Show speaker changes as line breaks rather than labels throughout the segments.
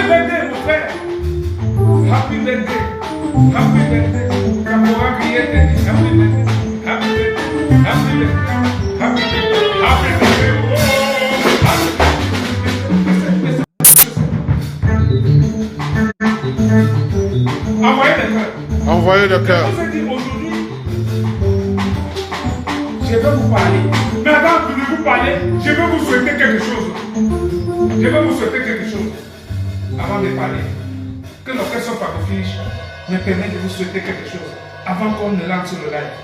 birthday, mon frère. Happy birthday. Happy birthday. Caporal Billet te dit happy birthday. Happy birthday. Happy birthday. Happy birthday. Happy birthday. Oh, happy birthday. Envoyez le cœur.
Envoyez le cœur.
Je vous ai dit aujourd'hui, je vais vous parler. Mais avant de vous parler, je vais vous souhaiter quelque chose. Je vais vous souhaiter quelque chose. Avant de parler. Que l'orchestre soit pas fini, me permet de vous souhaiter quelque chose. Avant qu'on ne lance le live.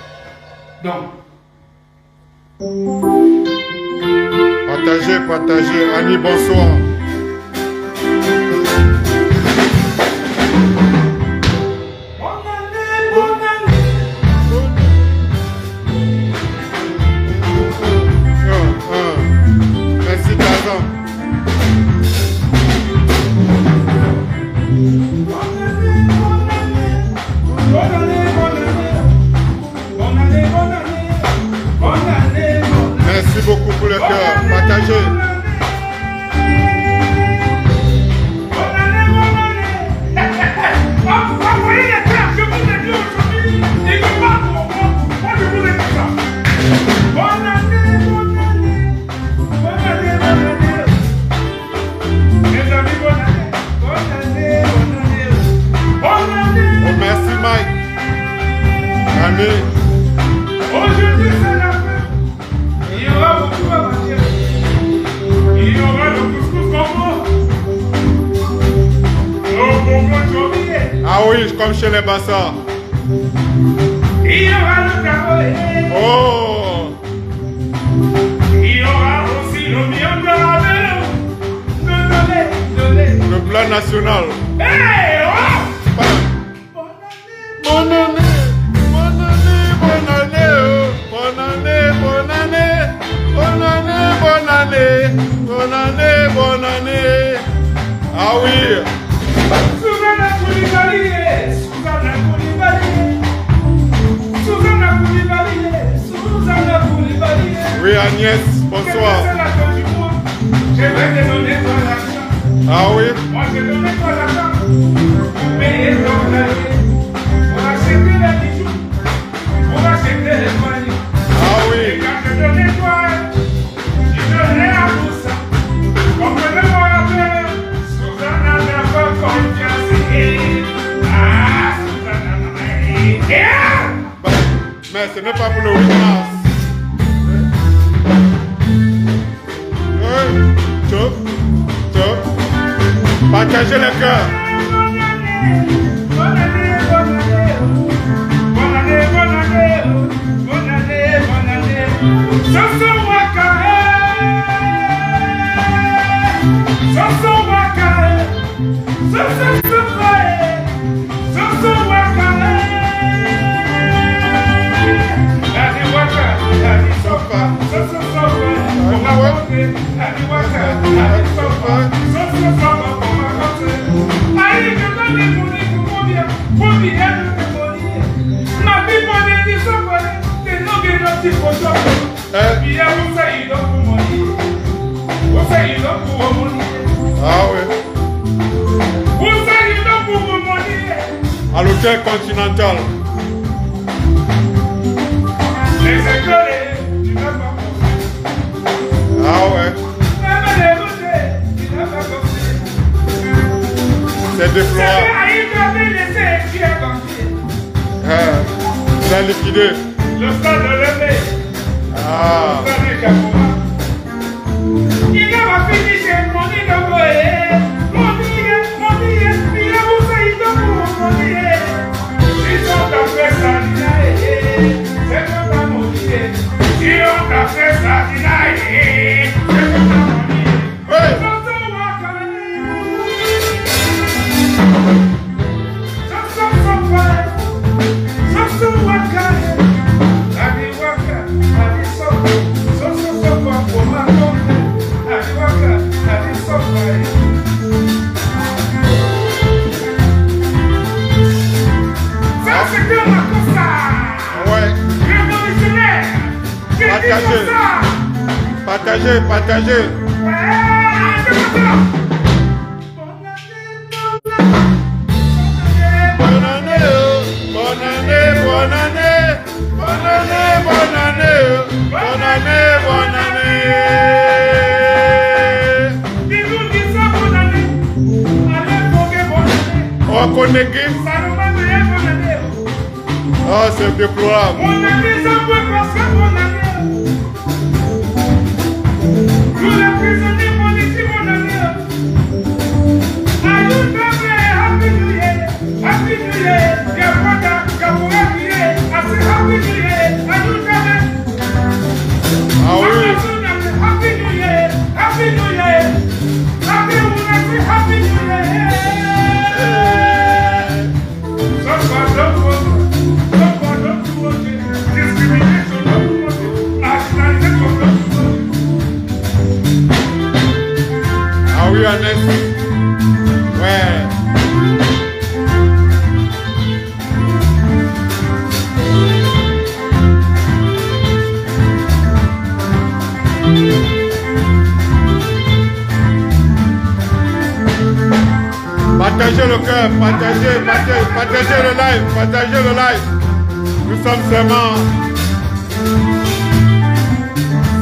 Donc.
Partagez, partagez. Annie, bonsoir.
Merci Tazan.
Merci beaucoup pour le cœur. Partagez.
Envoyez les cœurs, je vous ai dit aujourd'hui. Il ne pas pour moi. Moi, je vous ai dit ça. Bonne année, bonne année. Bonne année, bonne année. Mes amis, bonne année. Bonne année, bonne année. Bonne année.
Oh, merci Mike. Annie.
Aujourd'hui, c'est la fin. Il y aura beaucoup à manger. Il y aura le couscous Congo. Le Congo Chobie.
Ah oui, comme chez les Bassards.
Il y aura le carolet.
Oh.
Il y aura aussi le miel de la mer.
Le plat national.
Hey, oh!
Bonne année. Bonne année, bonne année, bonne année, bonne année, bonne année, bonne année, bonne année, bonne année. Ah oui.
Susanna Koulibaly, Susanna Koulibaly, Susanna Koulibaly, Susanna Koulibaly.
Oui Agnès, bonsoir.
C'est la fin du mois. Je vais te donner toi l'argent.
Ah oui.
Moi je vais donner toi l'argent pour payer ton loyer, pour acheter les bijoux, pour acheter les moyens.
Ah oui.
Et quand je donnais toi, je donnais à tout ça. Comprenez-moi la paix. Susanna n'a pas confiance. Ah, Susanna n'a pas.
Mais ce n'est pas pour le 8 mars. Chop, chop. Partagez le cœur.
Bonne année, bonne année. Bonne année, bonne année. Bonne année, bonne année. Soso Wakae. Soso Wakae. Soso Sofae. Soso Wakae. Adi Waka, Adi Sofa. Soso Sofa. On m'a compté. Adi Waka, Adi Sofa. Soso Sofa, on m'a compté. Aïe, je donne les monnaies pour combien? Combien de monnaies? Ma vie, monnaie, dit ça, t'es non bien notre photo. Il y a où ça, il donne pour monnaie. Où ça, il donne pour monnaie.
Ah oui.
Où ça, il donne pour monnaie.
À l'hôtel Continental.
Les écoles, tu n'as pas compris.
Ah ouais.
Même les routes, tu n'as pas compris.
C'est des
C'est
fleurs.
Aïe qui avait laissé et qui a compris.
C'est liquidé.
Le stade de l'été.
Ah.
Le stade de Capora. Il n'a pas fini chez Moni Nogoé. Moni, il a où ça, il donne pour Moni. Ils ont tapé ça, c'est comme ta Moni. Ils ont tapé ça, c'est comme ta Moni.
Ouais. Partagez, partagez. Bonne année, bonne année, bonne année, bonne année, bonne année, bonne année, bonne année.
Dis-nous qui ça bonne année. Allez, bonne année.
On connaît qui?
Ça nous va bien bonne année.
Ah, c'est déplorable.
Bonne année, ça peut passer bonne année. Tous les prisonniers politiques bonne année. Allô, happy New Year, happy New Year. Yakwaka, Kapura Kiye, assez happy New Year. Allô,
Ah oui.
happy New Year, happy New Year. Happy New Year, happy New Year.
Ah oui, Ernest. Ouais. Partagez le cœur, partagez le live, partagez le live. Nous sommes seulement.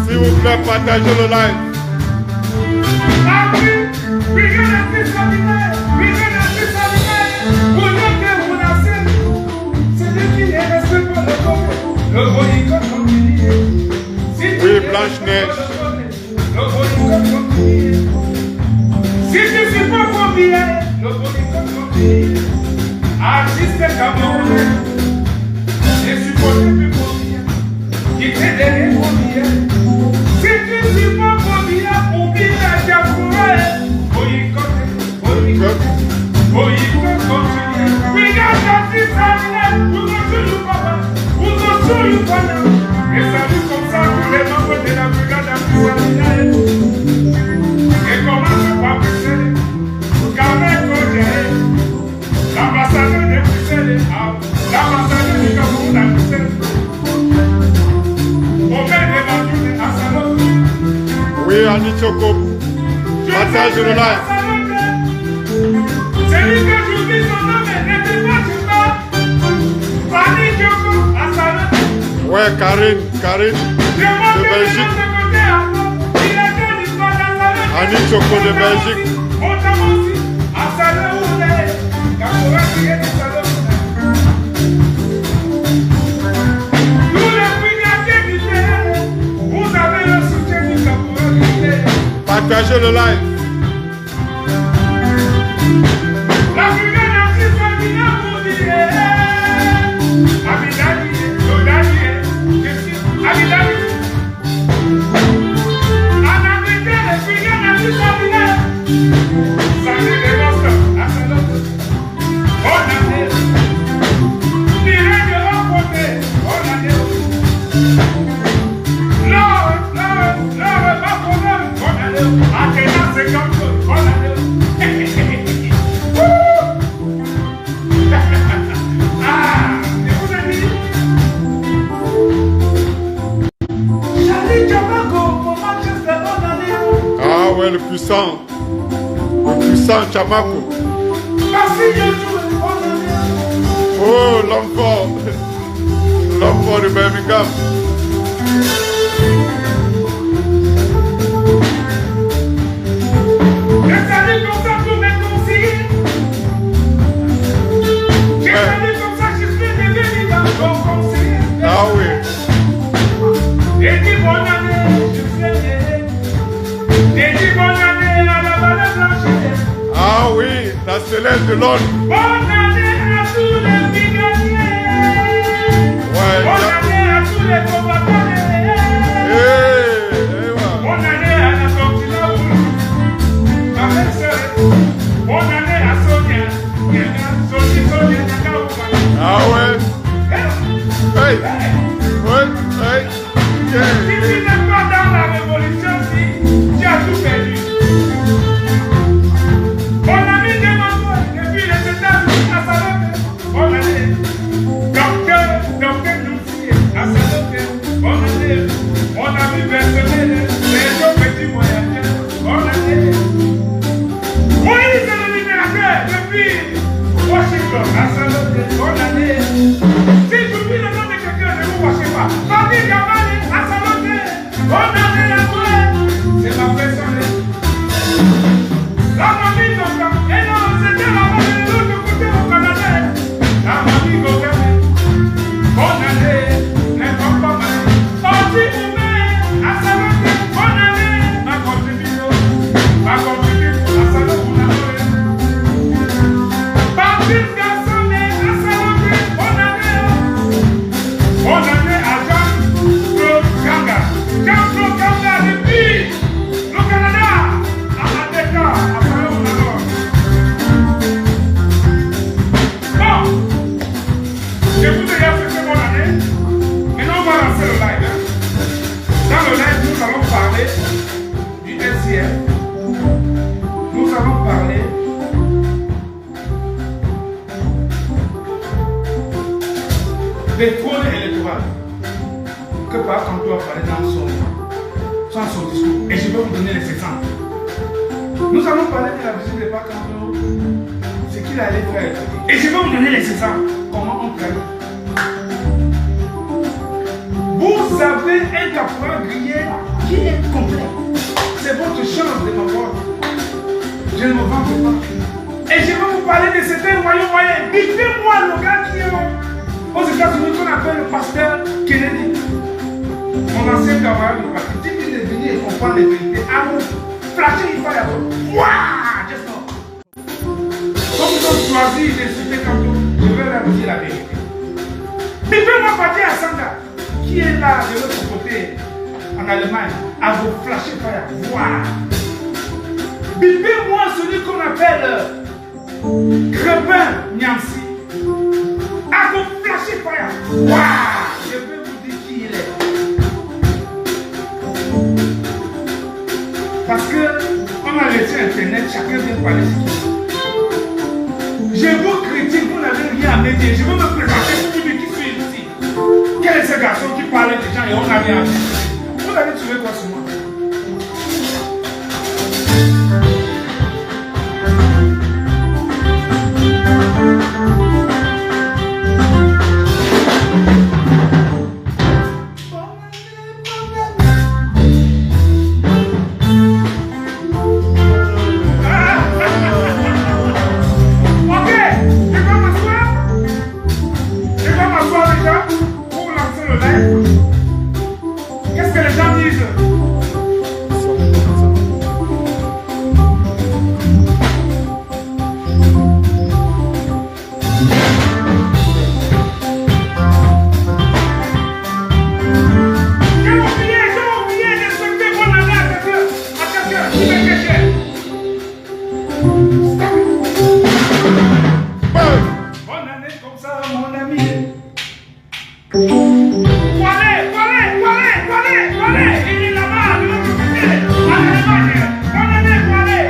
S'il vous plaît, partagez le live. Oui, Blanche-Neige.
Si tu ne suis pas convié, le bodycode convié. Artiste camerounais, je suis convié plus convié. Qui t'est donné convié. Si tu ne suis pas convié, convié à Diakouré. Bodycode convié. We got justice and vous nous souillons papa, vous nous souillons papa. Et salut comme ça pour les membres de la brigade anti-sanitaire. Et commence par Bruxelles, Carmen Kodjaé, l'ambassadeur de Bruxelles, l'ambassadeur du Cameroun à Bruxelles. Au maire de la journée à Salon.
Oui, Annie Choko, partage le live.
Celui que j'oublie son nom, mais n'était pas super. Fanny Choko à Salon.
Ouais, Karine de Belgique. Annie Choko de Belgique. Partagez le live. Le puissant Chamako. Oh, l'homme fort de Birmingham. Ah oui.
Et dis bonne année, je sais. Et dis bonne année à la valeur blanche.
Ah oui, la céleste de l'ordre.
Bonne année à tous les brigadiers.
Ouais,
bonne année à tous les combattants. Bonne année à la continent. Bonne année à Sonia. Sonia Nakaouba.
Ah ouais. Hey. Ouais, hey.
Si tu n'es pas dans la révolution, tu as tout perdu. Bonne année de Mambo, depuis les États-Unis à Salope. Bonne année. Docteur Noussi à Salope. Bonne année. Mon ami personnel, les deux petits voyageurs. Bonne année. Moïse le libérateur, depuis parlé dans son discours. Et je vais vous donner les exemples. Nous allons parler de la visite de Bakambo, ce qu'il allait faire. Et je vais vous donner les exemples. Comment on fait. Vous avez un caporal grillé qui est complet. C'est votre chance de m'avoir. Je ne me vends pas. Et je vais vous parler de certains royaumes moyens. Dites-moi le gars qui est aux États-Unis qu'on appelle le pasteur Kennedy. Mon ancien camarade du parti. Si il est venu et comprendre les vérités, à vous, flasher, il faut y avoir. Waouh! Just know. Comme ils ont choisi de citer comme tout, je vais leur dire la vérité. Dites-moi partir à Sanda, qui est là de l'autre côté, en Allemagne, à vous flasher fire. Waouh! Bipez-moi celui qu'on appelle Crepin Niamsi. À vous flasher fire. Waouh! Je vais vous dire qui il est. Parce qu'on a laissé Internet, chacun vient parler ce qu'il veut. Je vous critique, vous n'avez rien à me dire. Je veux me présenter pour qui suis ici. Quel est ce garçon qui parle des gens et on n'a rien à dire? Vous avez trouvé quoi sur moi? Qu'est-ce que les gens disent? J'ai oublié de souhaiter bonne année à quelqu'un qui fait quelque chose. Bonne année comme ça, mon ami. Il est là-bas, de l'autre côté, en Allemagne. Bonne année, Walé.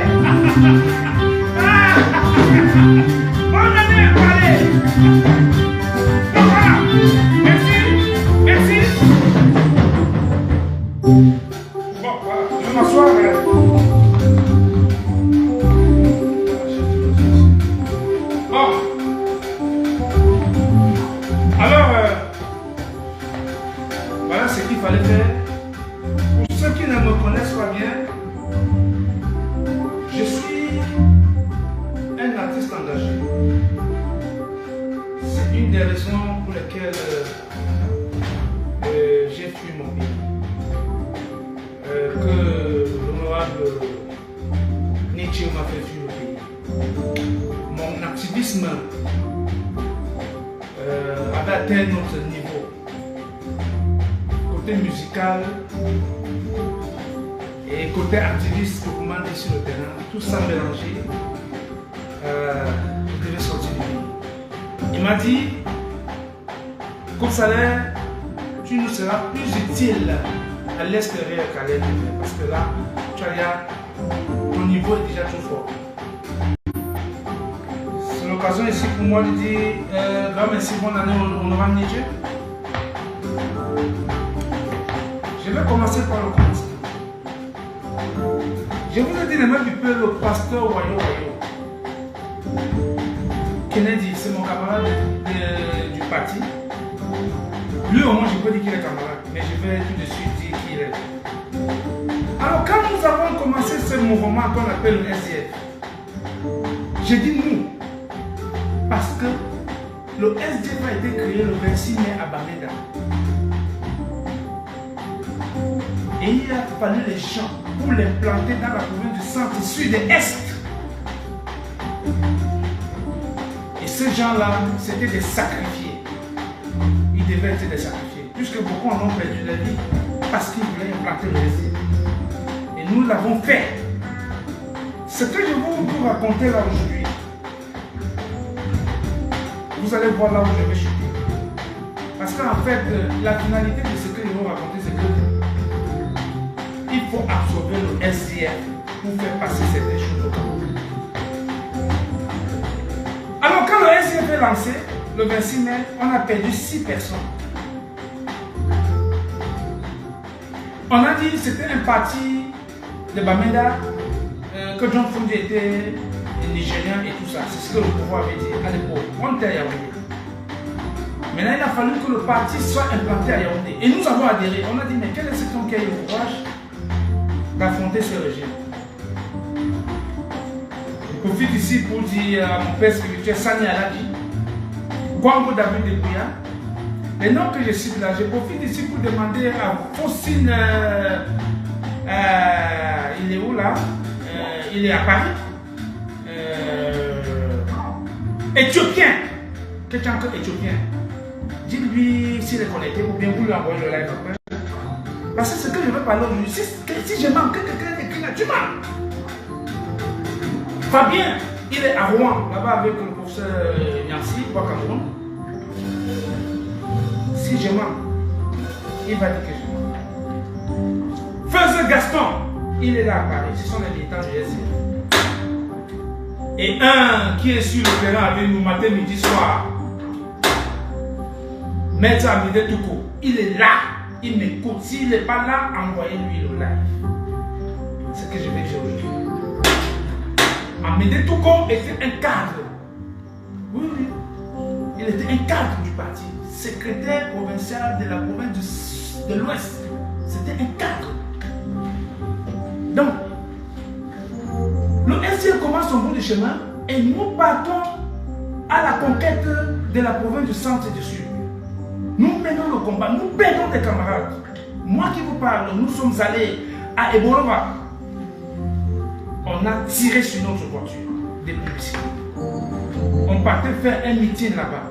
Bonne année, Walé. Donc voilà, merci. Bon, voilà, je vais m'asseoir. Bon. Alors, voilà ce qu'il fallait faire. Pour ceux qui ne me connaissent pas bien, je suis un artiste engagé. C'est une des raisons pour lesquelles j'ai fui mon pays. Que l'honorable Nietzsche m'a fait fuir le pays. Mon activisme avait atteint notre niveau. Côté musical et côté activiste, comment dire sur le terrain, tout ça mélangé, je devais sortir du pays. Il m'a dit, comme salaire, tu nous seras plus utile à l'extérieur qu'à l'intérieur, parce que là, tu as ton niveau est déjà trop fort. C'est l'occasion ici pour moi de dire, grand merci, bonne année, on aura Nietzsche. Je vais commencer par le commencement. Je vous ai dit le même peu le pasteur Wayo. Kennedy, c'est mon camarade du parti. Lui au moins je peux dire qu'il est camarade, mais je vais tout de suite dire qui il est. Alors quand nous avons commencé ce mouvement qu'on appelle le SDF, j'ai dit nous, parce que le SDF a été créé le 26 mai à Bamenda. Et il a fallu les gens pour les planter dans la province du centre, sud et est. Et ces gens-là, c'était des sacrifiés. Ils devaient être des sacrifiés. Puisque beaucoup en ont perdu la vie parce qu'ils voulaient implanter le SDF. Et nous l'avons fait. Ce que je vais vous raconter là aujourd'hui, vous allez voir là où je vais chuter. Parce qu'en fait, la finalité de ce que je vais vous raconter, c'est que il faut absorber le SDF pour faire passer certaines choses au Cameroun. Alors quand le SDF est lancé, le 26 mai, on a perdu 6 personnes. On a dit que c'était un parti de Bamenda, que John Fundi était nigérien et tout ça. C'est ce que le pouvoir avait dit à l'époque. On était à Yaoundé. Maintenant, il a fallu que le parti soit implanté à Yaoundé. Et nous avons adhéré. On a dit, mais quel est cet homme qui a eu le courage d'affronter ce régime? Je profite ici pour dire à mon père spirituel Sani Aladi, Kwango David Debouya, les noms que je cite là. Je profite ici pour demander à Fossin, il est où là? Il est à Paris. Éthiopien, quelqu'un éthiopien. Dites-lui s'il est connecté ou bien vous lui envoyez le live après. Parce que ce que je veux parler aujourd'hui, si je manque quelqu'un écrit là, tu manques. Fabien, il est à Rouen, là-bas avec le professeur Nancy, au Cameroun. Si je manque, il va dire que je manque. Faiseur Gaston, il est là à Paris, ce sont les militants du SC. Et un qui est sur le terrain avec nous matin, midi, soir. Maître Amide Touko, il est là, il m'écoute. S'il n'est pas là, envoyez-lui le live. C'est ce que je vais dire aujourd'hui. Amide Touko était un cadre. Oui, oui. Il était un cadre du parti. Secrétaire provincial de la province de l'Ouest. C'était un cadre. Donc, le SDF commence son bout de chemin et nous partons à la conquête de la province du centre et du sud. Nous menons le combat, nous perdons des camarades. Moi qui vous parle, nous sommes allés à Ebolova. On a tiré sur notre voiture des policiers. On partait faire un meeting là-bas.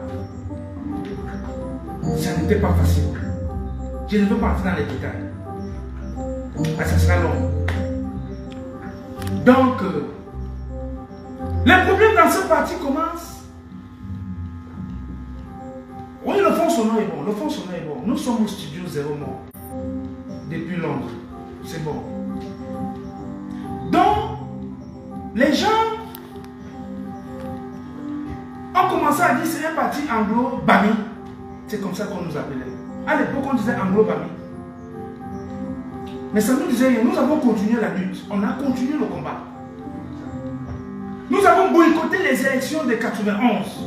Ça n'était pas facile. Je ne veux pas entrer dans les détails. Ah, ça sera long. Donc, les problèmes dans ce parti commencent. Oui, le fond sonore est bon. Le fond sonore est bon. Nous sommes au studio 0 mort. Depuis Londres. C'est bon. Donc, les gens ont commencé à dire que c'est un parti anglo-bami. C'est comme ça qu'on nous appelait. À l'époque, on disait anglo-bami. Mais ça nous disait rien. Nous avons continué la lutte. On a continué le combat. Nous avons boycotté les élections de 91.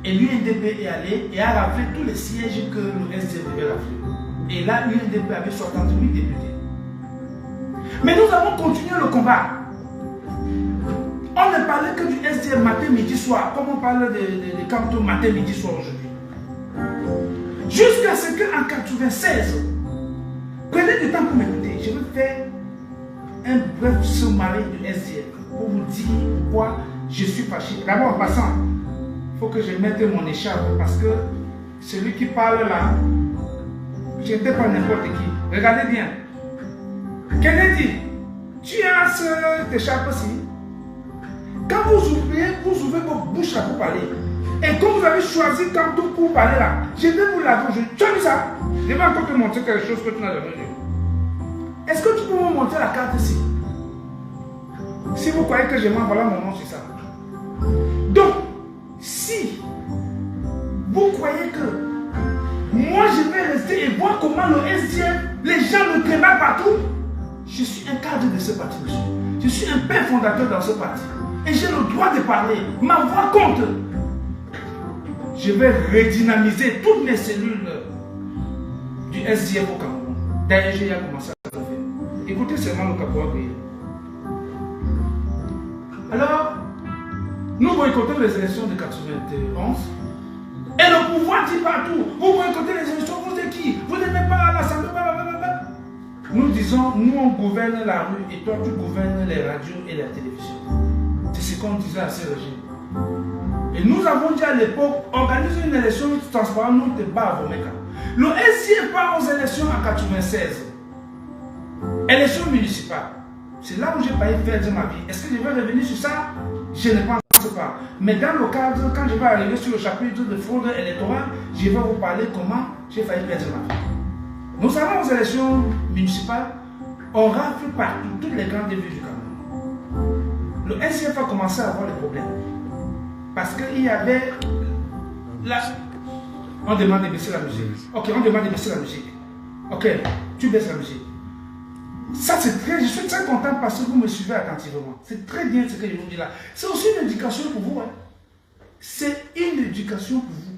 Et l'UNDP est allé et a raflé tous les sièges que le SDF avait raflé. Et là, l'UNDP avait 68 députés. Mais nous avons continué le combat. On ne parlait que du SDF matin, midi, soir. Comme on parle des cantons matin, midi, soir aujourd'hui. Jusqu'à ce qu'en 96, prenez du temps pour m'écouter. Je vais faire un bref sommaire du SDF pour vous dire pourquoi je suis fâché. D'abord, en passant, il faut que je mette mon écharpe parce que celui qui parle là, je n'étais pas n'importe qui. Regardez bien. Kennedy, tu as cette écharpe-ci. Quand vous ouvrez vos bouches là pour parler. Et comme vous avez choisi Kanto pour parler là, je vais vous l'avouer. Tu as vu ça? Je vais encore te montrer quelque chose que tu n'as jamais vu. Est-ce que tu peux me montrer la carte ici? Si vous croyez que je mens, voilà mon nom sur ça. Donc, si vous croyez que moi je vais rester et voir comment le SDF, les gens me préparent partout, je suis un cadre de ce parti, monsieur. Je suis un père fondateur dans ce parti. Et j'ai le droit de parler. Ma voix compte. Je vais redynamiser toutes mes cellules du SDF au Cameroun. D'ailleurs, j'ai commencé à le faire. Écoutez seulement le caporal. Alors, nous boycottons les élections de 91. Et le pouvoir dit partout, vous boycottez les élections, vous êtes qui? Vous n'aimez pas l'Assemblée, blablabla. Nous disons, nous on gouverne la rue et toi tu gouvernes les radios et la télévision. C'est ce qu'on disait à ce régime. Et nous avons dit à l'époque, organiser une élection transparente, nous te bat à Vomeka. Le SDF part aux élections en 96. Élections municipales. C'est là où j'ai failli perdre ma vie. Est-ce que je vais revenir sur ça? Je ne pense pas. Mais dans le cadre, quand je vais arriver sur le chapitre de fraude électorale, je vais vous parler comment j'ai failli perdre ma vie. Nous allons aux élections municipales, on rafle partout, toutes les grandes villes du Cameroun. Le SDF a commencé à avoir des problèmes. Parce qu'il y avait... Là, on demande de baisser la musique. Ok, on demande de baisser la musique. Ok, tu baisses la musique. Ça, c'est très... Je suis très content parce que vous me suivez attentivement. C'est très bien ce que je vous dis là. C'est aussi une éducation pour vous. Hein. C'est une éducation pour vous.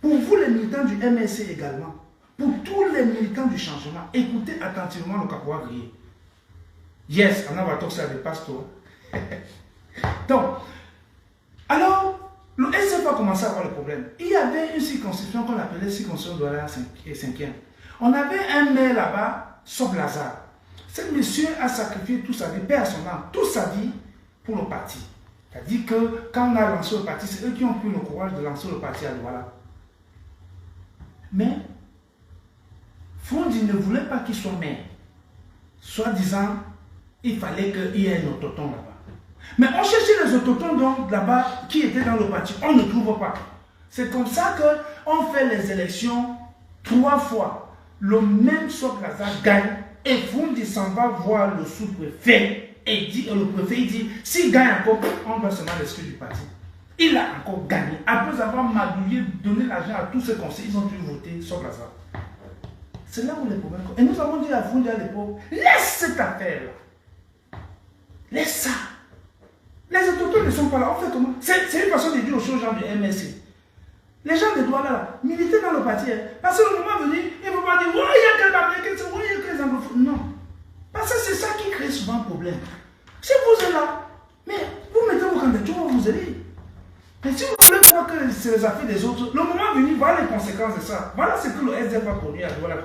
Pour vous, les militants du MSC également. Pour tous les militants du changement. Écoutez attentivement le capois grillé. Yes, on va talk avec pasteur. Donc, alors, le SF a commencé à avoir le problème. Il y avait une circonscription qu'on appelait circonscription de la 5e. On avait un maire là-bas, Sob Lazare. Ce monsieur a sacrifié toute sa vie, personnellement, toute sa vie pour le parti. C'est-à-dire que quand on a lancé le parti, c'est eux qui ont pris le courage de lancer le parti à Douala. Mais, Fondi ne voulait pas qu'il soit maire. Soi-disant, il fallait qu'il y ait un autochtone là-bas. Mais on cherchait les autochtones là-bas qui étaient dans le parti. On ne trouve pas. C'est comme ça qu'on fait les élections 3 fois. Le même Sob Lazare gagne et Fondi s'en va voir le sous-préfet et le préfet il dit s'il gagne encore, on va seulement l'exclure du parti. Il a encore gagné. Après avoir magouillé, donné l'argent à tous ces conseils, ils ont dû voter Sob Lazare. C'est là où les problèmes. Et nous avons dit à Fondi à l'époque, laisse cette affaire-là. Laisse ça. Les autochtones ne sont pas là. On fait comment? C'est une façon de dire aux gens du MSC. Les gens de Douala là, militer dans le parti. Parce que le moment venu, ils ne vont pas dire oui, il y a quel Américain, oui, il y a quel anglophones. Non. Parce que c'est ça qui crée souvent un problème. Si vous êtes là, mais vous mettez vos candidatures, on va vous aider. Mais si vous voulez voir que c'est les affaires des autres, le moment venu, voilà les conséquences de ça. Voilà ce que le SDF a produit à Douala.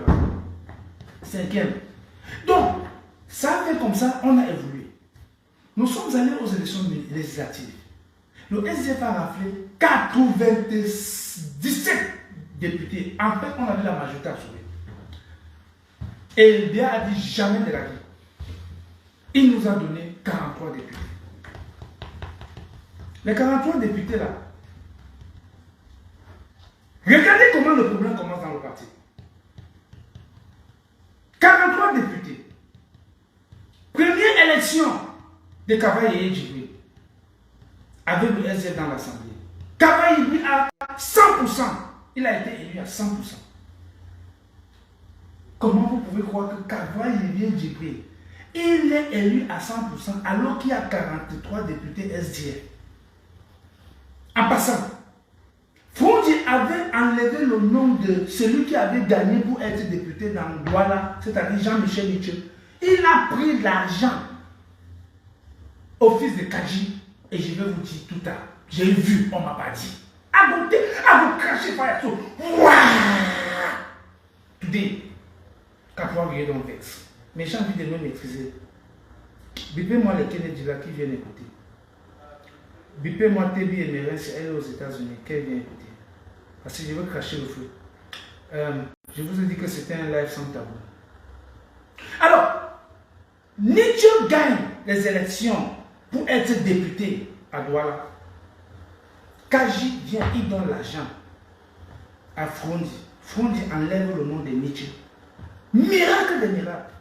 5e. Donc, ça fait comme ça, on a évolué. Nous sommes allés aux élections législatives. Le SDF a raflé 97 députés. En fait, on avait la majorité absolue. Et Béa a dit jamais de la vie. Il nous a donné 43 députés. Les 43 députés là, regardez comment le problème commence dans le parti. 43 députés. Première élection de Kavaye et Djibril avec le SDF dans l'Assemblée. Kavaye lui à 100%. Il a été élu à 100%. Comment vous pouvez croire que Kavaye et Djibril, il est élu à 100% alors qu'il y a 43 députés SDF. En passant, Fondi avait enlevé le nom de celui qui avait gagné pour être député dans Douala, c'est-à-dire Jean-Michel Mitchell. Il a pris l'argent au fils de Kaji, et je vais vous dire tout à l'heure. J'ai vu, on m'a pas dit. À vous cracher par tout. Today, quand vous voyez donc vex. Mais j'ai envie de me maîtriser. Bipez-moi les Kennedy là qui viennent écouter. Bipez-moi Tebi et Meren, si elle est aux États-Unis, qu'elle vient écouter. Parce que je veux cracher le feu. Je vous ai dit que c'était un live sans tabou. Alors, Nietzsche gagne les élections pour être député à Douala. Kaji vient, il donne l'argent à Fondi. Fondi enlève le nom de Nietzsche. Miracle de miracle.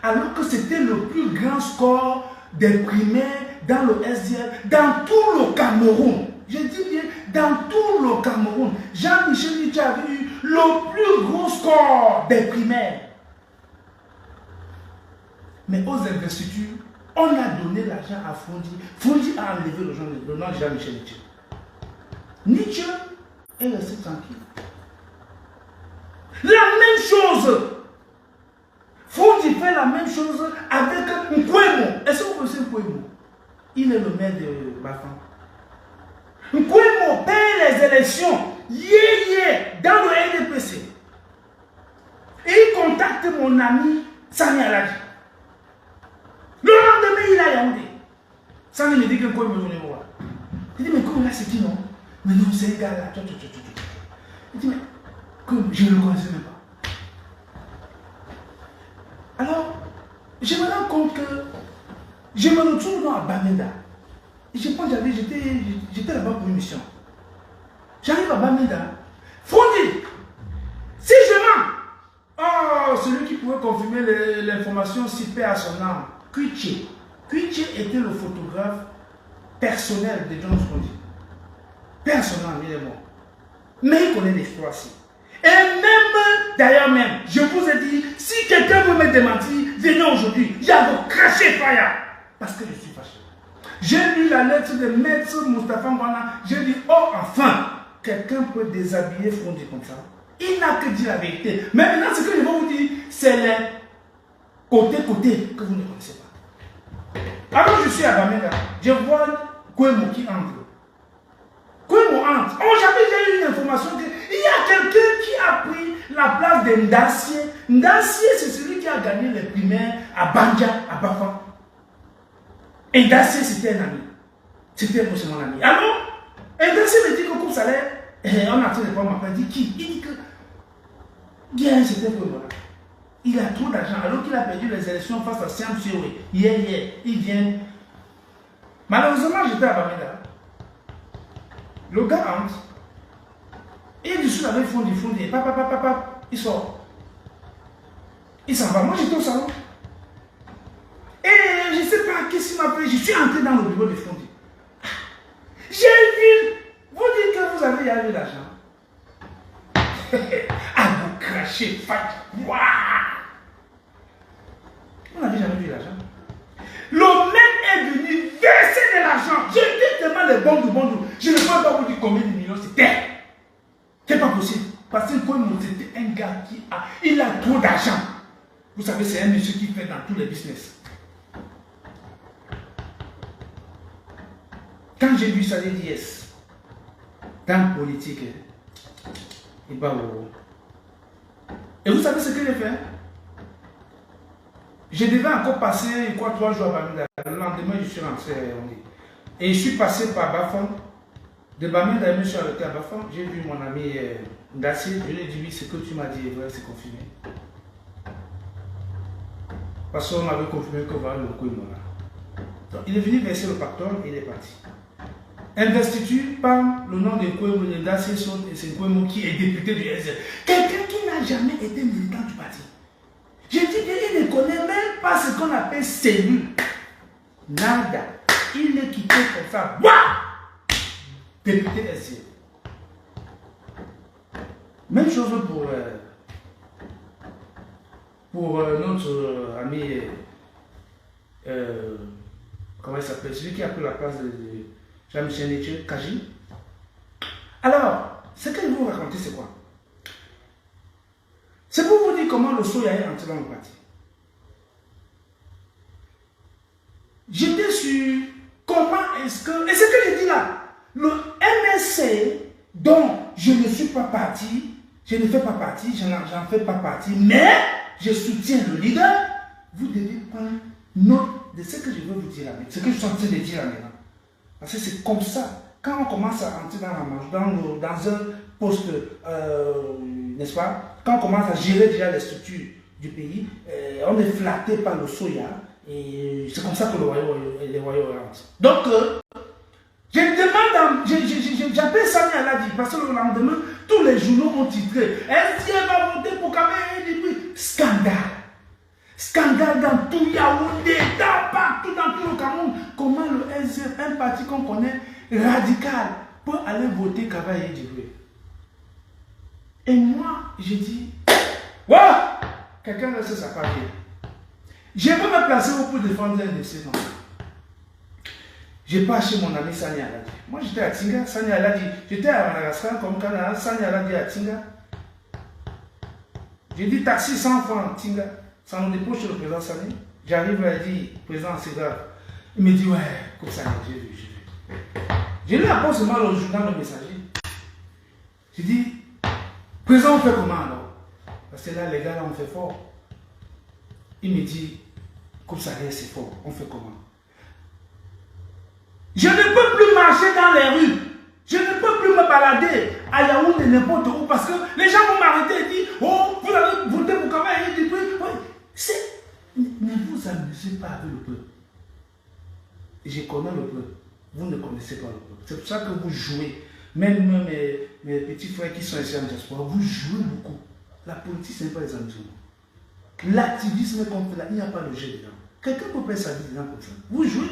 Alors que c'était le plus grand score des primaires dans le SDF, dans tout le Cameroun. Je dis bien, dans tout le Cameroun. Jean-Michel Nietzsche avait eu le plus gros score des primaires. Mais aux investitures, on a donné l'argent à Fondi. Fondi a enlevé le nom de Jean-Michel Nietzsche. Nietzsche est resté tranquille. La même chose. Fondi fait la même chose avec Nkwemo. Est-ce que vous connaissez Nkwemo? Il est le maire de Bafan. Nkwemo paye les élections dans le NDPC. Et il contacte mon ami Sani Aladji. Le lendemain, il a Yaoundé. Sani me dit que Nkwemo veut venir voir. Il dit, mais comment là, c'est qui non? Mais non, c'est un gars là. Il dit, mais comme je ne le connaissais même pas. Alors, je me rends compte que je me retrouve à Bamenda. Et je pense que j'étais là-bas pour une mission. J'arrive à Bamenda. Fondi, si je mens, oh, celui qui pouvait confirmer l'information citée à son âme, Kuiche. Kuiche était le photographe personnel de John Fondi. Personnel, il est mort. Mais il connaît l'exploit.
Et même, d'ailleurs même, je vous ai dit, si quelqu'un veut me démentir, venez aujourd'hui, j'ai à vous cracher fire. Parce que je suis fâché. J'ai lu la lettre de Maître Moustapha Mbana, j'ai dit, oh enfin, quelqu'un peut déshabiller Fondé comme ça. Il n'a que dit la vérité. Mais maintenant, ce que je vais vous dire, c'est les côtés que vous ne connaissez pas. Alors je suis à Bamenda, je vois Kwemo qui entre. Kwemo entre. Oh, j'avais eu une information qu'il y a quelqu'un qui a pris la place de Ndassié. Ndassié, c'est celui qui a gagné les primaires à Banja, à Bafan. Et Ndassié, c'était un ami. C'était mon ami. Alors, Ndassié me dit que comme salaire, on a fait des pommes, il dit qui? Il dit que bien, c'était pour moi. Il a trop d'argent, alors qu'il a perdu les élections face à Siam Sioué. Hier, il vient. Malheureusement, j'étais à Bamenda. Le gars entre. Et il dit, avec Fondi, papa, il sort. Il s'en va. Moi, j'étais au salon. Et je ne sais pas qu'est-ce qu'il m'a fait. Je suis entré dans le bureau de Fondi. J'ai vu. Vous dites que vous avez eu l'argent. À vous cracher, waouh! On n'avait jamais vu l'argent. Le mec est venu verser de l'argent. J'ai dit tellement les bons. Je ne peux pas vous dire combien de millions c'était. C'est pas possible. Parce que c'était un gars il a trop d'argent. Vous savez, c'est un monsieur qui fait dans tous les business. Quand j'ai vu ça, j'ai dit yes. Dans la politique, il va au... Et vous savez ce que j'ai fait? Je devais encore passer 3 jours à Bamenda. Le lendemain, je suis rentré à Yaoundé. Et je suis passé par Bafan. De Bamenda, je suis arrêté à Bafan. J'ai vu mon ami Ndassié. Je lui ai dit oui, ce que tu m'as dit est vrai, c'est confirmé. Parce qu'on m'avait confirmé que voilà le coup est mort. Donc, il est venu verser le pactole et il est parti. Investiture par le nom de Kwemo Ndassié et c'est Kwemo qui est député du SR. Quelqu'un qui n'a jamais été militant du parti. J'ai dit qu'il ne connaît même pas ce qu'on appelle cellule. Nada. Il est quitté comme ça. Waouh! Député SR. Même chose pour notre ami, comment il s'appelle, celui qui a pris la place de Jean-Michel Nétieux, Kaji. Alors, ce que je vais vous raconter, c'est quoi? C'est pour vous dire comment le soya est entré dans le parti. J'étais sur comment est-ce que... Et ce que je dis là, le MSC dont je ne suis pas parti, je ne fais pas partie, j'en fais pas partie, mais je soutiens le leader, vous devez prendre note de ce que je veux vous dire là, ce que je suis en train de dire là maintenant. Parce que c'est comme ça, quand on commence à entrer dans la marche, dans un poste, n'est-ce pas, quand on commence à gérer déjà les structures du pays, on est flatté par le soya, et c'est comme ça que les royaumes avancent. Donc, je demande, j'appelle Sani Aladi, parce que le lendemain, tous les journaux ont titré, est-ce qu'elle va voter pour Kamel? Scandale. Scandale dans tout Yaoundé, partout dans tout le Cameroun. Comment le SR, un parti qu'on connaît, radical, peut aller voter Kavaye Djiboué? Et moi, j'ai dit, wow, quelqu'un laisse sa papier. Je vais me placer pour défendre un de ces noms. Je pas chez mon ami Sani Aladi. Moi, j'étais à Tinga, Sani Aladi. J'étais à Madagascar comme Canada, Sani Aladi à Tinga. J'ai dit taxi 100 francs Tinga. Ça nous dépose chez le président Sani. J'arrive à dire, président, c'est grave. Il me dit, ouais, comme ça, j'ai vu. J'ai lu après seulement le journal, le messager. J'ai dit, président, on fait comment alors? Parce que là, les gars, là, on fait fort. Il me dit, comme ça, c'est fort, on fait comment? Je ne peux plus marcher dans les rues. Je ne peux plus me balader à Yaoundé, n'importe où, parce que les gens vont m'arrêter et dire, oh, vous avez voté pour Kavaye Djiboué. Ne vous amusez pas avec le peuple. Je connais le peuple. Vous ne connaissez pas le peuple. C'est pour ça que vous jouez. Même mes petits frères qui sont ici en diaspora, vous jouez beaucoup. La politique, ce n'est pas les amusements. L'activisme qu'on fait là, il n'y a pas de jeu dedans. Quelqu'un peut perdre sa vie dedans comme ça. Vous jouez.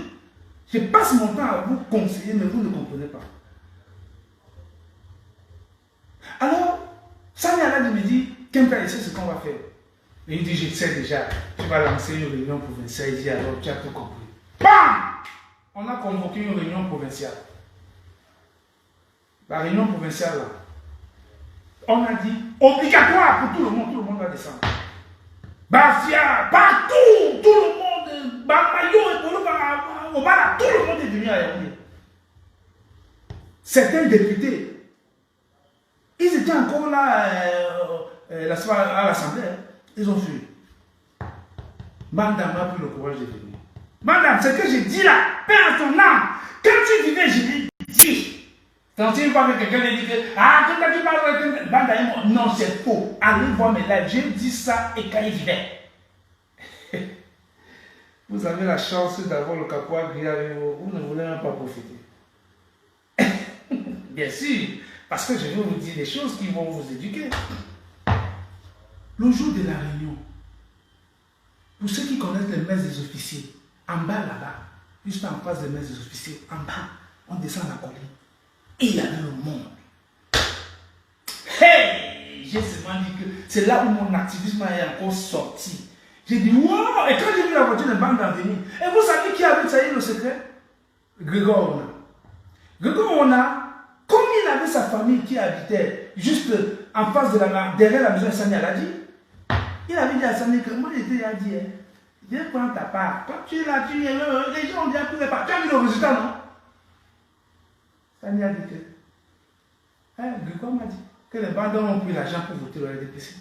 Je passe mon temps à vous conseiller, mais vous ne comprenez pas. Alors, Sani Aladi Kenta, il sait ce qu'on va faire. Et il dit, je sais déjà, tu vas lancer une réunion provinciale. Il dit, alors tu as tout compris. Bam! On a convoqué une réunion provinciale. La réunion provinciale, là, on a dit, obligatoire pour tout le monde va descendre. Bafia, partout, tout le monde, Bamayo et Obala, tout le monde est venu à Yaoundé. Certains députés, ils étaient encore là à l'Assemblée, ils ont fui. Madame a pris le courage de venir. Madame, ce que j'ai dit là, Père à ton âme, quand tu vivais, je l'ai dit. Quand tu vois quelqu'un qui dit que, ah, tu parles, non, c'est faux. Allez voir mes lives, j'ai dit ça et quand il vivait. Vous avez la chance d'avoir le capois grillé avec vous, vous ne voulez même pas profiter. Bien sûr, parce que je vais vous dire des choses qui vont vous éduquer. Le jour de la réunion, pour ceux qui connaissent les messes des officiers, en bas là-bas, juste en face des messes des officiers, en bas, on descend la colline. Et il y avait le monde. Hey! J'ai seulement dit que c'est là où mon activisme est encore sorti. J'ai dit, wow! Et quand j'ai vu la voiture de bande en venir, et vous savez qui avait saisi le secret? Grégoire Ona. Grégoire Ona, comme il avait sa famille qui habitait juste en face de derrière la maison de Sani Aladi, il avait dit à Sani que moi j'étais à dire, viens prendre ta part. Toi tu es là, les gens ont dit à tous les parts. Tu as vu le résultat, non? Sani a dit que, Grégoire m'a dit que les bandits ont pris l'argent pour voter le RDPC.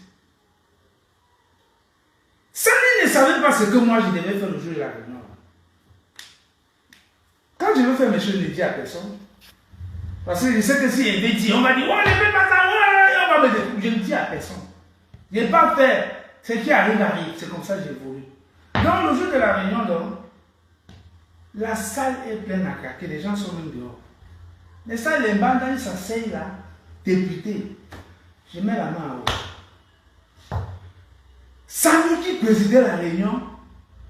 Sani ne savait pas ce que moi je devais faire le jour de la réunion. Quand je veux faire mes choses, je ne dis à personne. Parce que je sais que si elle veut dire, on va dire, oh, ne fais pas ça, on va me dire. Je ne dis à personne. Je n'ai pas fait ce qui arrive. C'est comme ça que j'ai évolué. Dans le jour de la réunion, donc, la salle est pleine à craquer, les gens sont même dehors. Mais ça, les bandes, ils s'asseyent là, députés. Je mets la main à haut. Sani qui présidait la réunion,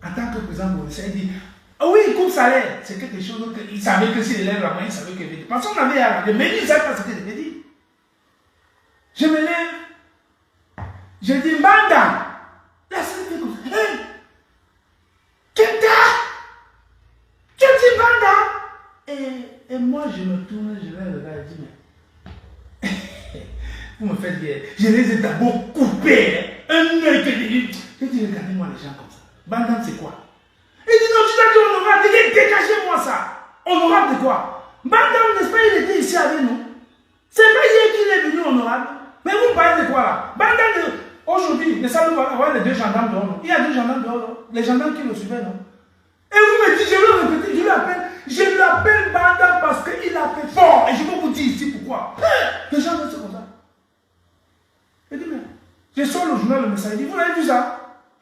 en tant que président provincial, il dit, oh oui, il coupe salaire. C'est quelque chose qu'il savait que s'il élève la main, il savait qu'il avait dit. Parce qu'on avait à mais il ne savait pas ce qu'il avait dit. Je me lève, je dis, Banda, la salle fait comme ça. Hey, Kenta, tu dis Banda? Et moi, je me tourne, je vais regarder, je dis, mais vous me faites dire, je les ai d'abord coupés. Un œil que j'ai dit, regardez-moi les gens comme ça. Bandam, c'est quoi? Il dit, non, tu t'as dit honorable, dégagez-moi ça. Honorable de quoi? Bandam, n'est-ce pas, il était ici avec nous. C'est pas hier qu'il est venu honorable. Mais vous parlez de quoi là? Bandam, aujourd'hui, ne savez pas avoir les deux gendarmes dehors. Il y a deux gendarmes dehors, les gendarmes qui le suivaient, non? Et vous me dites, je vais le répéter, je l'appelle Bandam parce qu'il a fait fort. Et je vais vous dire ici pourquoi. Les gens vont se comme ça. Il dit, mais je sors le journal, le message, il dit, vous l'avez vu ça?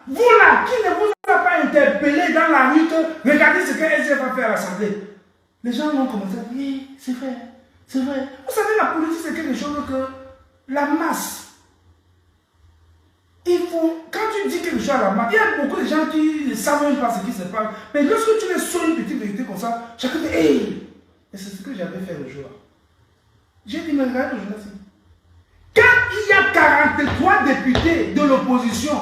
Vous là, qui ne vous a pas interpellé dans la rue que regardez ce que SDF a fait à l'Assemblée. Les gens vont commencer à dire, oui, c'est vrai, c'est vrai. Vous savez, la politique, c'est quelque chose que la masse. Il faut, quand tu dis quelque chose à la masse, il y a beaucoup de gens qui ne savent même pas ce qui se passe. Mais lorsque tu les sors une petite vérité comme ça, chacun dit, hey! Et c'est ce que j'avais fait le jour. J'ai dit, mais regardez le journal. Quand il y a 43 députés de l'opposition,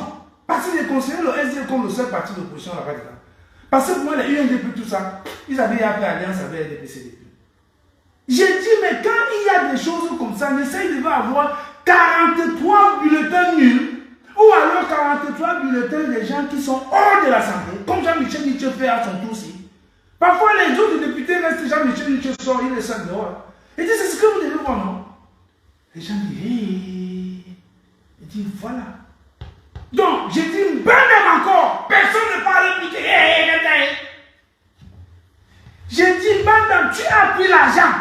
parce que les conseillers, le SDF comme le seul parti d'opposition là-bas, parce que pour moi, les UNDP, tout ça, ils avaient appelé Alliance avec les DPCDP. J'ai dit, mais quand il y a des choses comme ça, on essaye de avoir 43 bulletins nuls, ou alors 43 bulletins des gens qui sont hors de l'Assemblée, comme Jean-Michel Nietzsche fait à son tour-ci. Parfois, les autres députés restent, Jean-Michel Nietzsche sort, il les sacs dehors. Il dit, c'est ce que vous devez voir, non? Les gens disent, hey. Il dit, voilà. Donc, j'ai dit, Bandam encore. Personne ne parle plus. J'ai dit, Bandam, tu as pris l'argent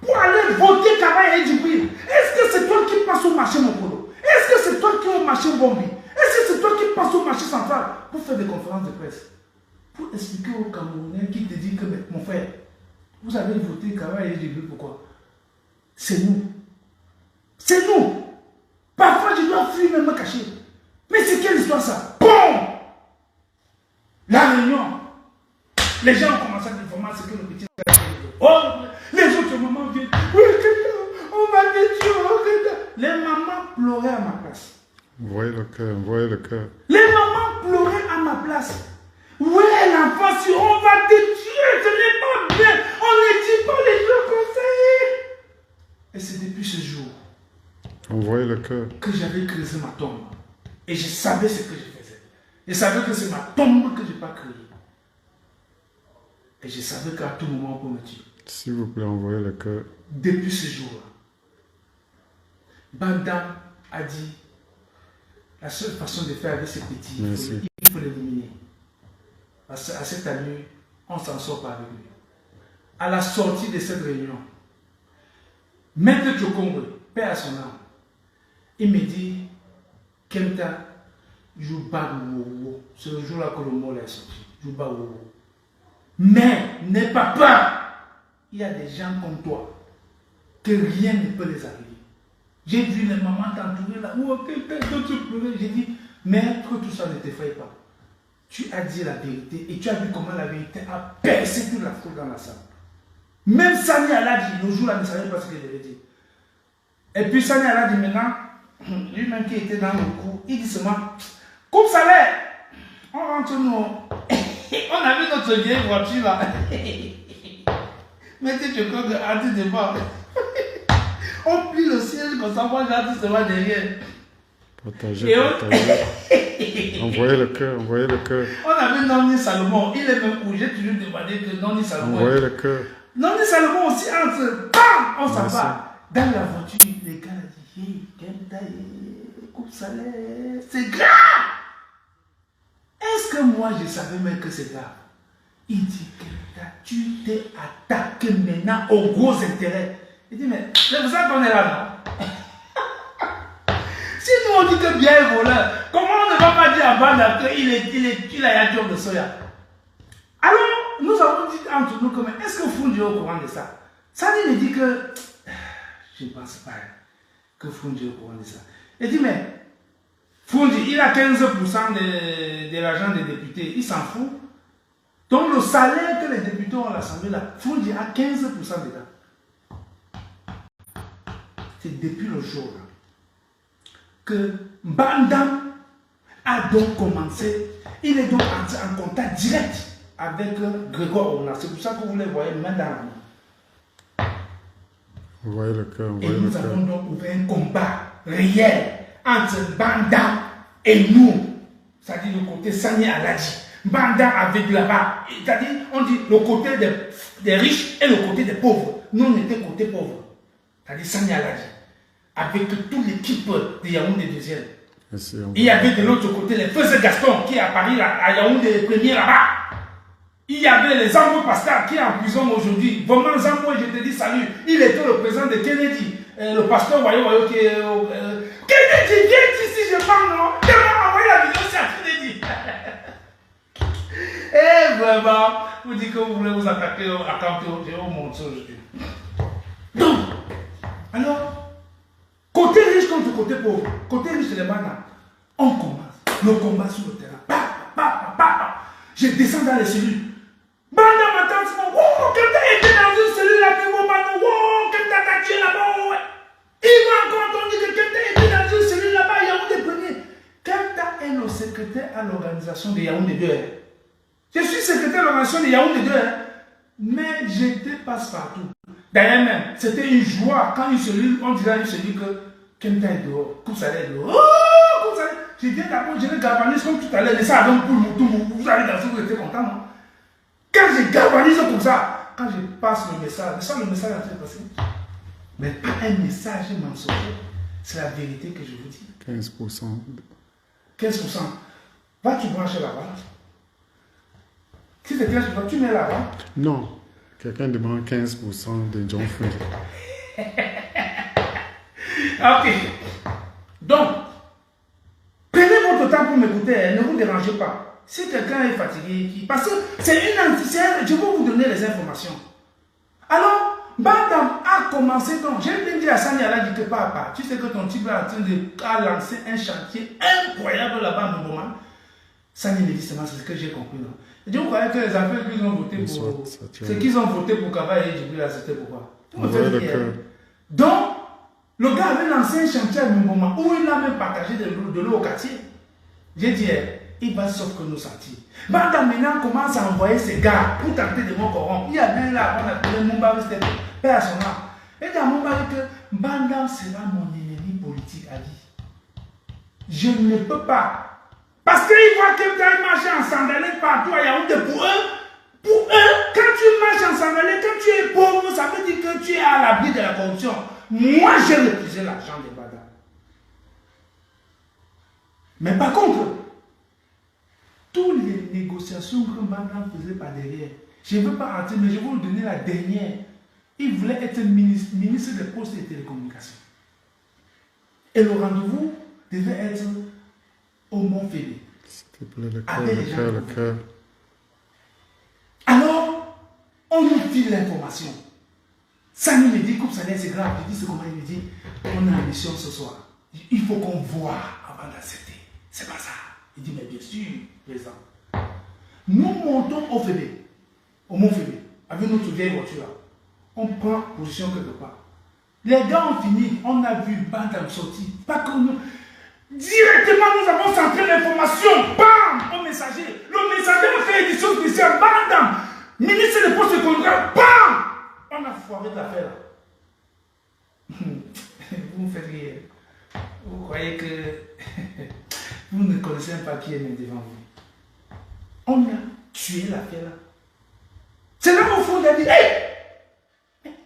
pour aller voter Kaba et Djibril. Est-ce que c'est toi qui passes au marché Mokolo? Est-ce que c'est toi qui es au marché Bombi? Est-ce que c'est toi qui passes au marché central pour faire des conférences de presse? Pour expliquer aux Camerounais qui te dit que, mon frère, vous avez voté Kaba et Djibril, pourquoi? C'est nous. C'est nous. Parfois, je dois fuir même me cacher. Mais c'est quelle histoire ça? Bon! La réunion. Les gens ont commencé à informer ce que le petit... Oh! Les autres mamans viennent. Oui, on va te tuer. Les mamans pleuraient à ma place.
Vous voyez le cœur, vous voyez le cœur.
Les mamans pleuraient à ma place. Ouais, l'enfant, si on va te tuer, ce n'est pas bien. On ne dit pas les gens comme ça. Et c'est depuis ce jour
On voyait le cœur.
que j'avais creusé ma tombe. Et je savais ce que je faisais. Je savais que c'est ma tombe que je n'ai pas créée. Et je savais qu'à tout moment, on peut me tuer.
S'il vous plaît, envoyez le cœur.
Depuis ce jour-là, Bandam a dit, la seule façon de faire avec ces petits, il faut l'éliminer. Parce qu'à cette année, on ne s'en sort pas avec lui. À la sortie de cette réunion, Maître Djokongo, père à son âme, il me dit, Kemta, Jouba Wowo. C'est le jour-là que le mot est sorti. Jouba Wowo. Mais n'aie pas peur. Il y a des gens comme toi que rien ne peut les arriver. J'ai vu les mamans t'entourer là. Oh, quelqu'un d'autre pleurer. J'ai dit, maître, tout ça ne t'effraie pas. Tu as dit la vérité et tu as vu comment la vérité a percé toute la foule dans la salle. Même Sani Aladi, le jour-là, ne savait pas ce qu'il devait dire. Et puis Sani Aladi, maintenant, lui-même qui était dans le coup, il dit seulement, coupe salaire, on rentre nous. On a vu notre vieille voiture là. Mettez du corps de débat. On plie le siège comme ça, moi j'ai seulement derrière.
Partagez. Envoyez le cœur, envoyez le cœur.
On avait Noni Salomon, il est même où j'ai toujours demandé que Noni Salomon.
Envoyez le cœur.
Noni Salomon aussi entre, bam, on s'en va. Dans la voiture, les gars ont dit, hey, coupe salaire, c'est grave. Est-ce que moi je savais même que c'est grave? Il dit, tu t'es attaqué maintenant aux gros intérêts. Il dit, mais c'est pour ça qu'on est là, non? Si nous on dit que bien est voleur, comment on ne va pas dire à Banda qu'il a un job de soya? Alors, nous avons dit entre nous, est-ce que Fundi est au courant de ça? Sani me dit que, je ne pense pas que Fundi est au courant de ça. Il dit, mais Fundi, il a 15% de l'argent des députés, il s'en fout. Donc le salaire que les députés ont à l'Assemblée, là, Fundi a 15% dedans. C'est depuis le jour là que Bandam a donc commencé, il est donc entré en contact direct avec Grégoire Ona. C'est pour ça que vous les voyez main dans la main.
Vous voyez le cœur, vous
Et
voyez le
nous
cœur.
avons donc ouvert un combat réel entre Bandam et nous. C'est-à-dire le côté Sani Aladi. Bandam avec là-bas. C'est-à-dire, on dit le côté des riches et le côté des pauvres. Nous, on était côté pauvre. C'est-à-dire Sani Aladi. Avec toute l'équipe de Yaoundé deuxième. Il y avait de l'autre côté les Feux Gaston qui est à Paris, à Yaoundé premier là-bas. Il y avait les Zambo Pascal qui est en prison aujourd'hui. Vraiment, Zambo, je te dis salut. Il était le président de Kennedy. Le pasteur Wayo qui est. Kennedy, viens ici, je parle, non? Tu m'as envoyé la vidéo, c'est à Kennedy. Et vraiment, vous dites que vous voulez vous attaquer à Campo, je vais vous montrer aujourd'hui. Donc, alors. Côté riche contre côté pauvre. Côté riche, c'est les bananes. On commence le combat sur le terrain. Je descends dans les cellules. Banda m'attend, oh, quelqu'un était dans une cellule là, oh, quelqu'un t'a tué là-bas. Il m'a encore entendu que quelqu'un était dans une cellule là-bas, Yaoundé premier. Quelqu'un est le secrétaire à l'organisation de Yaoundé 2. Je suis secrétaire à l'organisation de Yaoundé 2. Mais j'étais passe-partout. D'ailleurs même, c'était une joie quand une cellule, on dirait à une cellule que Kemta est dehors, tout ça est dehors. Oh, comme ça, j'ai dit d'abord, je vais galvaniser comme tout à l'heure, mais ça donc pour vous allez danser, vous étiez content, non? Quand je galvanise comme ça, quand je passe le message est en train de passer. Mais pas un message mensonger, c'est la vérité que je vous dis.
15%.
15%. Va, tu branches là-bas. Si c'est 15%, tu mets là-bas.
Non. Quelqu'un demande 15% de John Fundi.
Ok. Donc, prenez votre temps pour m'écouter, ne vous dérangez pas. Si quelqu'un est fatigué, parce que c'est une anticipation, je vais vous donner les informations. Alors, Bandam a commencé donc, j'ai bien dit à Sani Aladi que pas à pas, tu sais que ton type est en train de lancer un chantier incroyable là-bas à moment. Sani me dit seulement c'est ce que j'ai compris. Non? Et je croyais que les affaires qu'ils ont voté pour. C'est qu'ils ont voté pour Kaba et Djibril, c'était pourquoi. Donc, Le gars avait lancé un chantier à un moment où il a même partagé de l'eau au quartier. J'ai dit, il va sauf que nous sentir. Banda maintenant commence à envoyer ses gars pour tenter de me corrompre. Il y a bien là, on a appelé Mumba, c'était père à son âme. Et dit à Mumba que Banda sera mon ennemi politique, a dit. Je ne peux pas. Parce qu'ils voient que tu as marché en sandalette partout à Yaoundé pour eux, quand tu marches en sandalette, quand tu es pauvre, ça veut dire que tu es à l'abri de la corruption. Moi, j'ai refusé l'argent de Banda. Mais par contre, toutes les négociations que Banda faisait par derrière, je ne veux pas rentrer, mais je vais vous donner la dernière. Il voulait être ministre des Postes et des Télécommunications. Et le rendez-vous devait être au Mont-Félix.
S'il te plaît, le cœur.
Alors, on nous file l'information. Samy me dit, coupe salaire, c'est grave. Je dis, c'est comment il me dit, on est en mission ce soir. Il faut qu'on voit avant d'accepter. C'est pas ça. Il dit, mais bien sûr, président. Nous montons au Félix, au Mont-Félix, avec notre vieille voiture là. On prend position quelque part. Les gars ont fini, on a vu Bandam sortir. Pas que nous. Directement, nous avons centré l'information. Bam! Au messager. Le messager a fait édition spéciale. Bandam! Ministre des Postes et Contrats. Bam! On a foiré de l'affaire. Vous me faites rire. Vous croyez que vous ne connaissez pas qui est devant vous. On a tué l'affaire là. C'est là qu'au fond, on a dit, hey!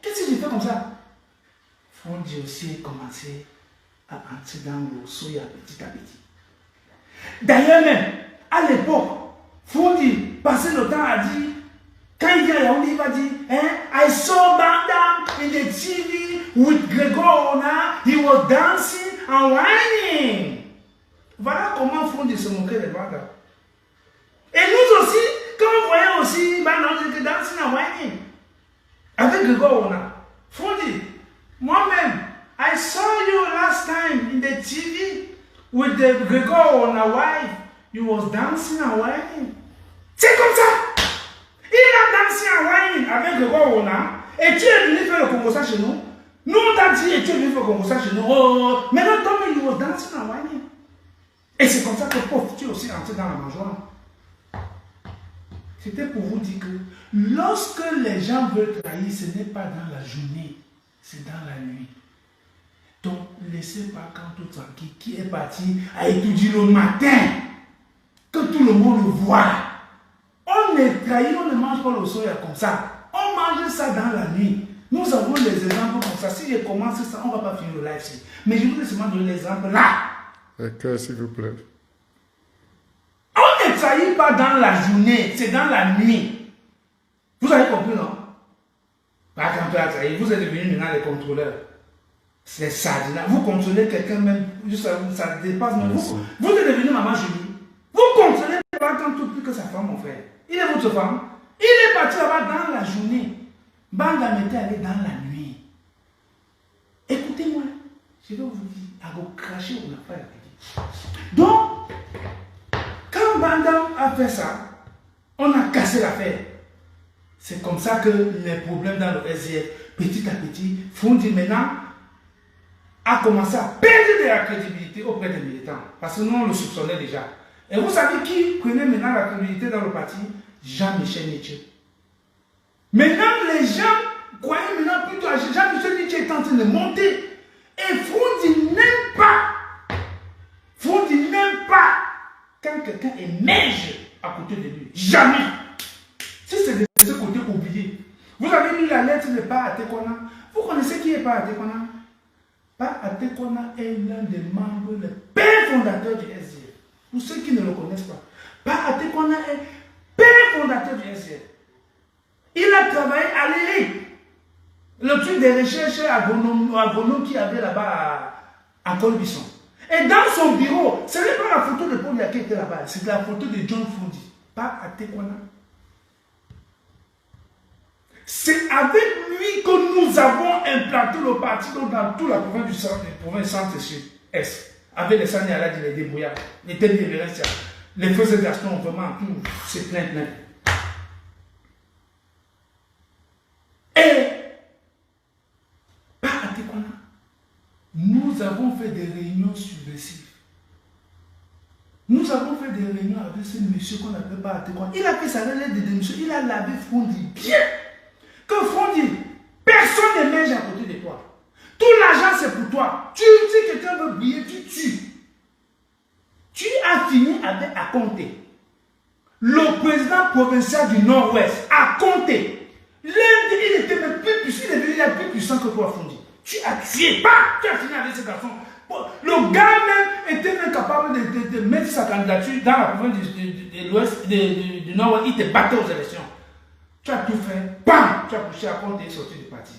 Qu'est-ce que j'ai fait comme ça? Fondi aussi a commencé à entrer dans le soya petit à petit. D'ailleurs même, à l'époque, Fondi, passé le temps, a dit, quand il vient à Yaoundé, il va dire, I saw Bandam in the TV with Gregor Ona, he was dancing and whining. Voilà comment Fondi se moquait de Bandam. Et nous aussi, quand on voyait aussi Bandam, il était dancing and whining. Avec Gregor Ona, Fondi, moi-même, I saw you last time in the TV with the Gregor Ona wife. You was dancing and whining. C'est comme ça. Il a dansé en whining avec Gregor Ona. Et tu es venu faire le Congo ça chez nous. Nous on t'a dit et tu es venu faire le Congo ça chez nous. Oh, maintenant toi, you was dancing and whining. Et c'est comme ça que pauvre, tu es aussi rentré dans la mangeoire. C'était pour vous dire que lorsque les gens veulent trahir, ce n'est pas dans la journée, c'est dans la nuit. Donc, laissez pas quand tout tranquille, qui est parti à étudier le matin, que tout le monde le voit. On est trahi, on ne mange pas le soya comme ça. On mange ça dans la nuit. Nous avons des exemples comme ça. Si je commence ça, on ne va pas finir le live ici. Mais je voudrais seulement donner l'exemple là.
D'accord, s'il vous plaît.
On ne trahit pas dans la journée, c'est dans la nuit. Vous avez compris, non? Pas quand tu as trahi, vous êtes devenus maintenant les contrôleurs. C'est ça. Vous contrôlez quelqu'un même, ça dépasse même. Vous êtes devenu maman Julie. Vous contrôlez pas tant tout plus que sa femme, mon frère. Il est votre femme. Il est parti là-bas dans la journée. Banda m'était allé dans la nuit. Écoutez-moi, je vais vous dire, à vous cracher, on n'a pas la vie. Donc, quand Banda a fait ça, on a cassé l'affaire. C'est comme ça que les problèmes dans le SDF, petit à petit, font dire maintenant, a commencé à perdre de la crédibilité auprès des militants. Parce que nous, on le soupçonnait déjà. Et vous savez qui prenait maintenant la crédibilité dans le parti? Jean-Michel Nietzsche. Maintenant, les gens croyaient maintenant plutôt à Jean-Michel Nietzsche est en train de monter. Et Fondi n'aime pas. Fondi n'aime pas quand quelqu'un émerge à côté de lui. Jamais. Si c'est de ce côté oublié. Vous avez lu la lettre de Pa Atekona. Vous connaissez qui est Pa Atekona? Pa Atekona est l'un des membres, le père fondateur du SDF. Pour ceux qui ne le connaissent pas. Pa Atekona est père fondateur du SDF. Il a travaillé à l'élite. Le truc des recherches agronomes qu'il y avait là-bas à Colbisson. Et dans son bureau, ce n'est pas la photo de Paul Yake qui était là-bas, c'est la photo de John Fondi. Pa Atekona. C'est avec lui que nous avons implanté le parti dans toute la province du centre, centre-sud-est. Avec les Sani Aladi, les débrouillards, les Télé Vérencia, les Feux et Gaston, vraiment, tout, c'est plein. Et, pas à Tekwana, nous avons fait des réunions subversives. Nous avons fait des réunions avec ce monsieur qu'on n'appelle pas Atekwan. Il a fait sa lettre de démission, il a lavé Frondi bien. Que Frondi, personne n'émerge à côté de toi. Tout l'argent c'est pour toi. Si quelqu'un veut briller, tu tues. Tu as fini avec Akonte. Le président provincial du Nord-Ouest, Akonte. Il était même plus puissant, il est devenu plus puissant que toi, Frondi. Tu as tué, pas, tu as fini avec ce garçon. Le gars même était incapable de mettre sa candidature dans la province de l'Ouest, du Nord-Ouest, il te battait aux élections. Tu as tout fait, bam, tu as poussé à compte et sorti du parti.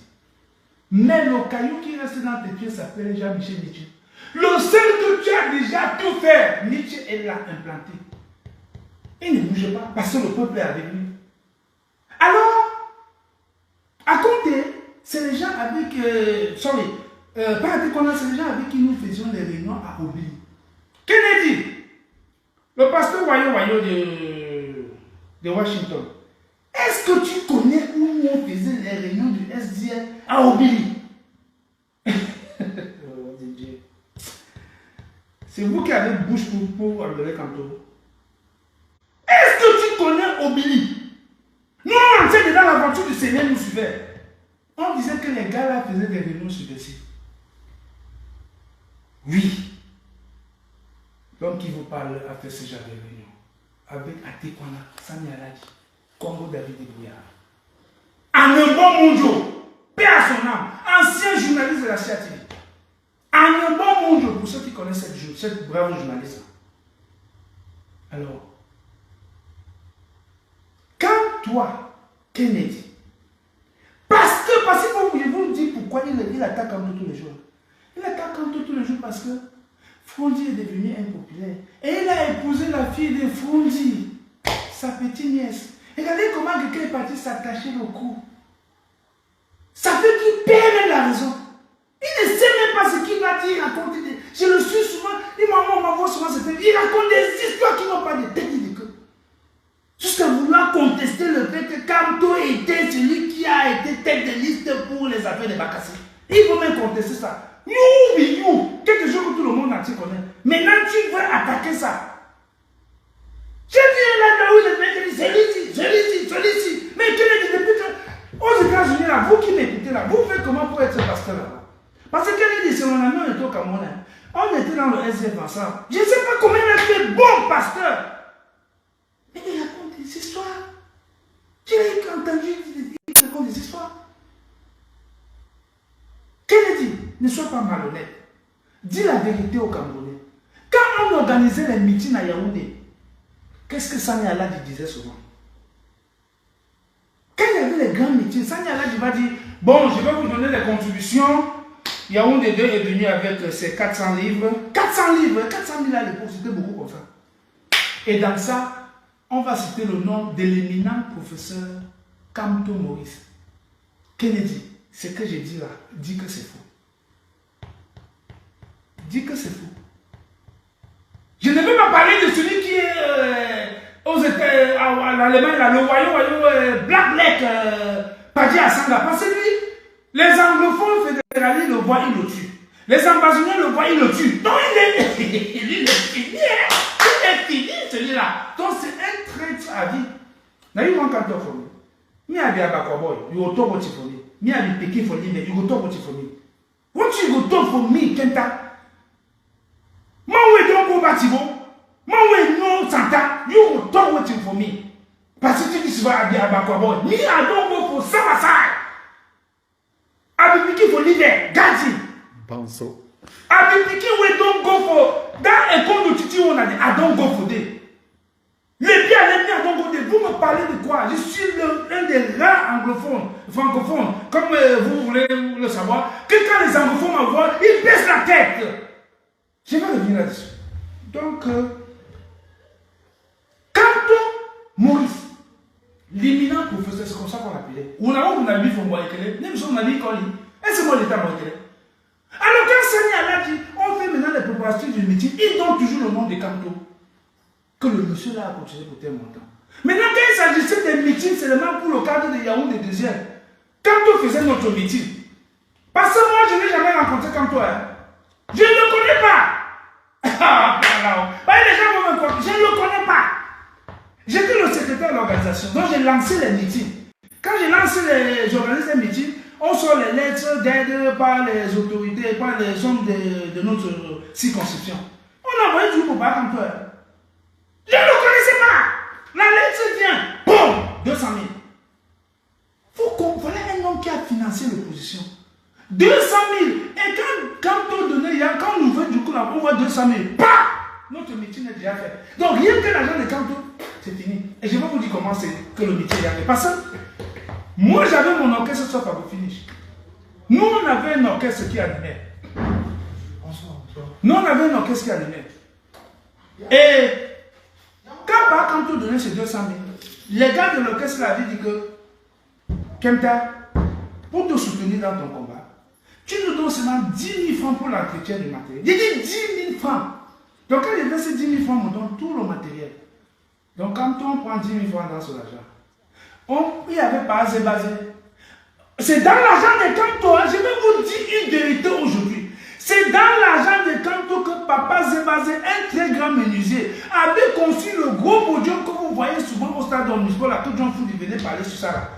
Mais le caillou qui reste dans tes pieds s'appelle Jean-Michel Nietzsche. Le seul que tu as déjà tout fait, Nietzsche, elle l'a implanté. Il ne bouge pas parce que le peuple est avec lui. Alors, à compter, c'est les gens avec. Pas à dire c'est les gens avec qui nous faisions des réunions à Obili. Kennedy, le pasteur Wayo de Washington. Est-ce que tu connais où on faisait les réunions du SDL à Obili? C'est vous qui avez bouche pour enlever Kanto. Est-ce que tu connais Obili? Nous, on était dans l'aventure du Seigneur, nous suivait. On disait que les gars là faisaient des réunions subversives. Oui. Donc, qui vous parle a fait ce genre de réunion avec Atekwana, Sani Aladi, Congo David Bouya. En un bon mondial, paix à son âme, ancien journaliste de la CATV. En un bon mondial, pour ceux qui connaissent cette brave journaliste. Alors, quand toi, Kennedy, parce que vous dire pourquoi il attaque Kanto tous les jours. Il attaque Kanto tous les jours parce que Frondi est devenu impopulaire. Et il a épousé la fille de Frondi, sa petite nièce. Regardez comment quelqu'un est parti s'attacher le cou. Ça fait qu'il perd même la raison. Il ne sait même pas ce qu'il va dire, il raconte des... Je le suis souvent, on m'envoie souvent, il raconte des histoires qui n'ont pas de tête ni de queue. Jusqu'à vouloir contester le fait que Kanto était celui qui a été tête de liste pour les affaires de Bakassi. Il faut même contester ça. Quelque chose que tout le monde entier connaît. Maintenant, tu veux attaquer ça. J'ai dit là où les mecs disent celui-ci. Mais tu le dis depuis que... Aux États-Unis, là, vous qui m'écoutez là, vous faites comment pour être pasteur là? Parce que quelqu'un dit, c'est mon ami, on était au Cameroun. On était dans le SDF ensemble. Je ne sais pas comment il a fait bon pasteur. Mais il raconte des histoires. J'ai entendu, il raconte des histoires. Kennedy, ne sois pas malhonnête. Dis la vérité aux Camerounais. Quand on organisait les meetings à Yaoundé, qu'est-ce que Sani Aladi disait souvent? Quand il y avait les grands meetings, Sani Aladi va dire, bon, je vais vous donner les contributions. Yaoundé 2 est venu avec ses 400 livres. 400 livres, 400 000 à l'époque, c'était beaucoup comme ça. Et dans ça, on va citer le nom de l'éminent professeur Kamto Maurice. Kennedy, ce que j'ai dit là, dis que c'est faux. Dis que c'est faux. Je ne veux pas parler de celui qui est aux États, en Allemagne, là, le royaume Black, Paddy Assanga. Parce que lui, les anglophones fédéralistes le voient, ils le tuent. Les ambassadeurs le voient, ils le tuent. Donc il est fini, hein? Il est fini celui-là. Donc c'est un traître à vie. D'ailleurs, moi, quand on fait, il y a des abakoboy, il y a autant de tifoni. Il y a des pékins foni, mais il y a autant de tifoni. What you go do for me, Kenta? Mawe don't go batibo. Mawe no Santa. You go talk waiting for me. Parce que tu dis souvent à abakoboy. Me, I don't go for Samasai. I be picking for leader, Gazi.
Banso.
I be picking we don't go for that école de Titi on a dit, I don't go for them. Les biens, I don't go for them. Vous me parlez de quoi? Je suis l'un des rares anglophones, francophones, comme vous voulez le savoir, que quand les anglophones m'envoient, ils baissent la tête. Je vais revenir là-dessus. Donc, Kanto Maurice, l'éminent professeur, c'est comme ça qu'on l'appelait. On a vu Fonboa Ekele, même si on a vu Koli. Et c'est moi l'État Moïkele. Alors, quand Sani Aladi, on fait maintenant les préparations du meeting, ils donnent toujours le nom de Kanto. Que le monsieur là a continué pour tel montant. Maintenant, quand il s'agissait des meetings seulement pour le cadre de Yaoundé deuxième, Kanto faisait notre meeting. Parce que moi, je n'ai jamais rencontré Kanto. Hein. Je ne le connais pas. Ah, les gens vont me croire. Je ne le connais pas. J'étais le secrétaire de l'organisation. Donc j'ai lancé les meetings. Quand j'organise les meetings, on sort les lettres d'aide par les autorités, par les hommes de notre circonscription. On a envoyé tout pour pas comme toi. Je ne le connaissais pas. La lettre vient. Boum, 200 000. Voilà un homme qui a financé l'opposition. 200 000. Et quand on ouvre du coup, on voit 200 000. Bah! Notre meeting est déjà fait. Donc rien que l'argent de Kanto, c'est fini. Et je vais vous dire comment c'est que le meeting est déjà fait. Parce que moi j'avais mon orchestre sauf à vous finish. Nous on avait un orchestre qui animait. Nous on avait un orchestre qui animait. Et quand par Kanto donnait ces 200 000, les gars de l'orchestre avaient dit que Kemta, pour te soutenir dans ton combat, tu nous donnes seulement 10 000 francs pour l'entretien du matériel. J'ai dit 10 000 francs. Donc quand je fais ces 10 000 francs, on me donne tout le matériel. Donc quand on prend 10 000 francs dans son argent, il y avait pas assez basé. C'est dans l'argent de Kanto, je vais vous dire une vérité aujourd'hui. C'est dans l'argent de Kanto que Papa Zébazé, un très grand menuisier, avait conçu le gros podium que vous voyez souvent au stade d'Omnisport, là, que John Foudi venait parler sur ça. Là.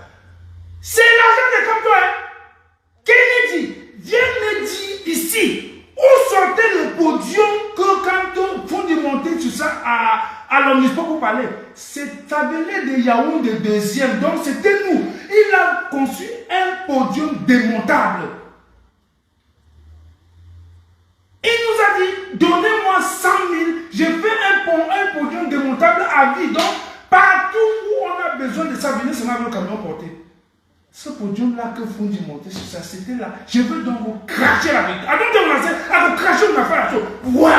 C'est l'argent de Kanto. Hein? Kennedy, viens me dire ici, où sortait le podium que Kanto Foudi monter sur ça à l'Omnisport pour parler. Ça venait de Yaoundé deuxième, donc c'était nous. Il a conçu un podium démontable. Il nous a dit, donnez-moi 100 000, je fais un podium démontable à vie. Donc, partout où on a besoin de ça, venez seulement avec le camion porté. Ce podium-là que Fondi montait sur ça, c'était là. Je veux donc vous cracher la vie. Attends de vous lancer, à vous cracher une affaire à tout. Waouh!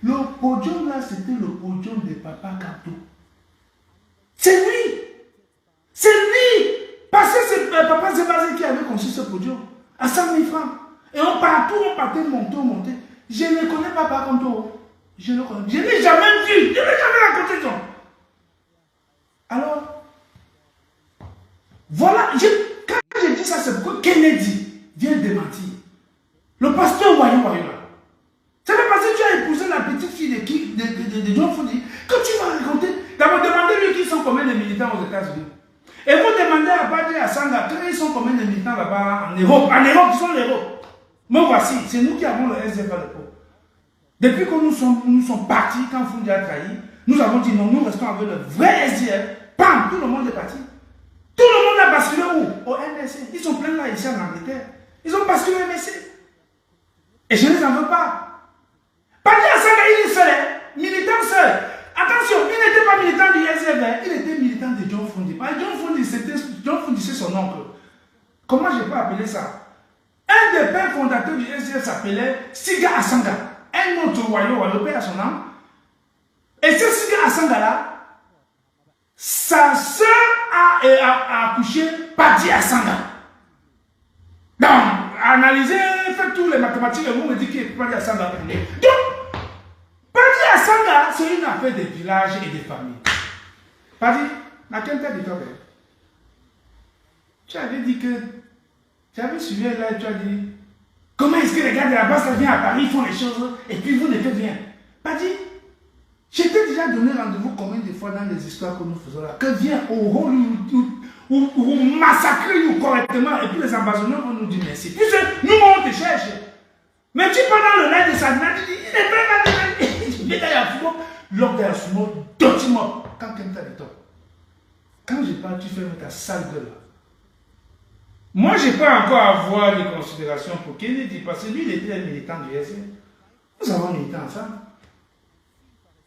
Le podium-là, c'était le podium de Papa Kanto. C'est lui! C'est lui! Parce que c'est Papa Zébazé qui avait conçu ce podium à 100 000 francs. Et on partait, monter. Je ne connais pas Papa Kanto. Je ne connais. Je n'ai jamais vu. Je n'ai jamais rencontré ça. Alors, voilà. Quand je dis ça, c'est pourquoi Kennedy vient démentir. Le pasteur voyant là. Ça veut parce que tu as épousé la petite fille de John Foudi que tu vas raconter. D'abord, demandez-lui qui sont combien de militants aux États-Unis. Et vous demandez à Badji à Sanga, ils sont combien de militants là-bas en Europe? En Europe, ils sont l'Europe. Mais voici, c'est nous qui avons le SDF à l'époque. Depuis que nous sommes partis, quand Foudi a trahi, nous avons dit non, nous restons avec le vrai SDF. Bam, tout le monde est parti. Tout le monde a basculé où? Au MSC. Ils sont pleins là, ici en Angleterre. Ils ont basculé au MSC. Et je ne les en veux pas. Badji à Sanga, il est seul, militant seul. Attention, il n'était pas militant du SDF, il était militant de John Fondi. John Fondi, c'est son oncle. Comment je peux appeler ça? Un des pères fondateurs du SDF s'appelait Siga Asanga. Un autre royaume, père à son nom. Et ce Siga Asanga là, sa soeur a accouché Badji Asanga. Donc, analysez, faites tous les mathématiques et vous me dites qu'il est Badji Asanga. Donc, Badji Asanga, c'est une affaire des villages et des familles. Badji, dans quel cas de toi, tu avais dit que tu avais suivi là et tu as dit comment est-ce que les gars de la base viennent à Paris, ils font les choses et puis vous ne faites rien. Badji, je t'ai déjà donné rendez-vous combien de fois dans les histoires que nous faisons là, que viens au rôle où massacrer nous correctement et puis les ambassadeurs vont nous dire merci. Puisque nous on te cherche. Mais tu pars dans le live de Sadna, tu dis il est pas là, il est derrière Fumo, l'homme derrière Fumo, document. Quand quelqu'un dit toi, quand je parle, tu fais ta sale gueule. Moi, je peux encore avoir des considérations pour Kennedy parce que lui, il était un militant du SN. Nous avons milité ensemble.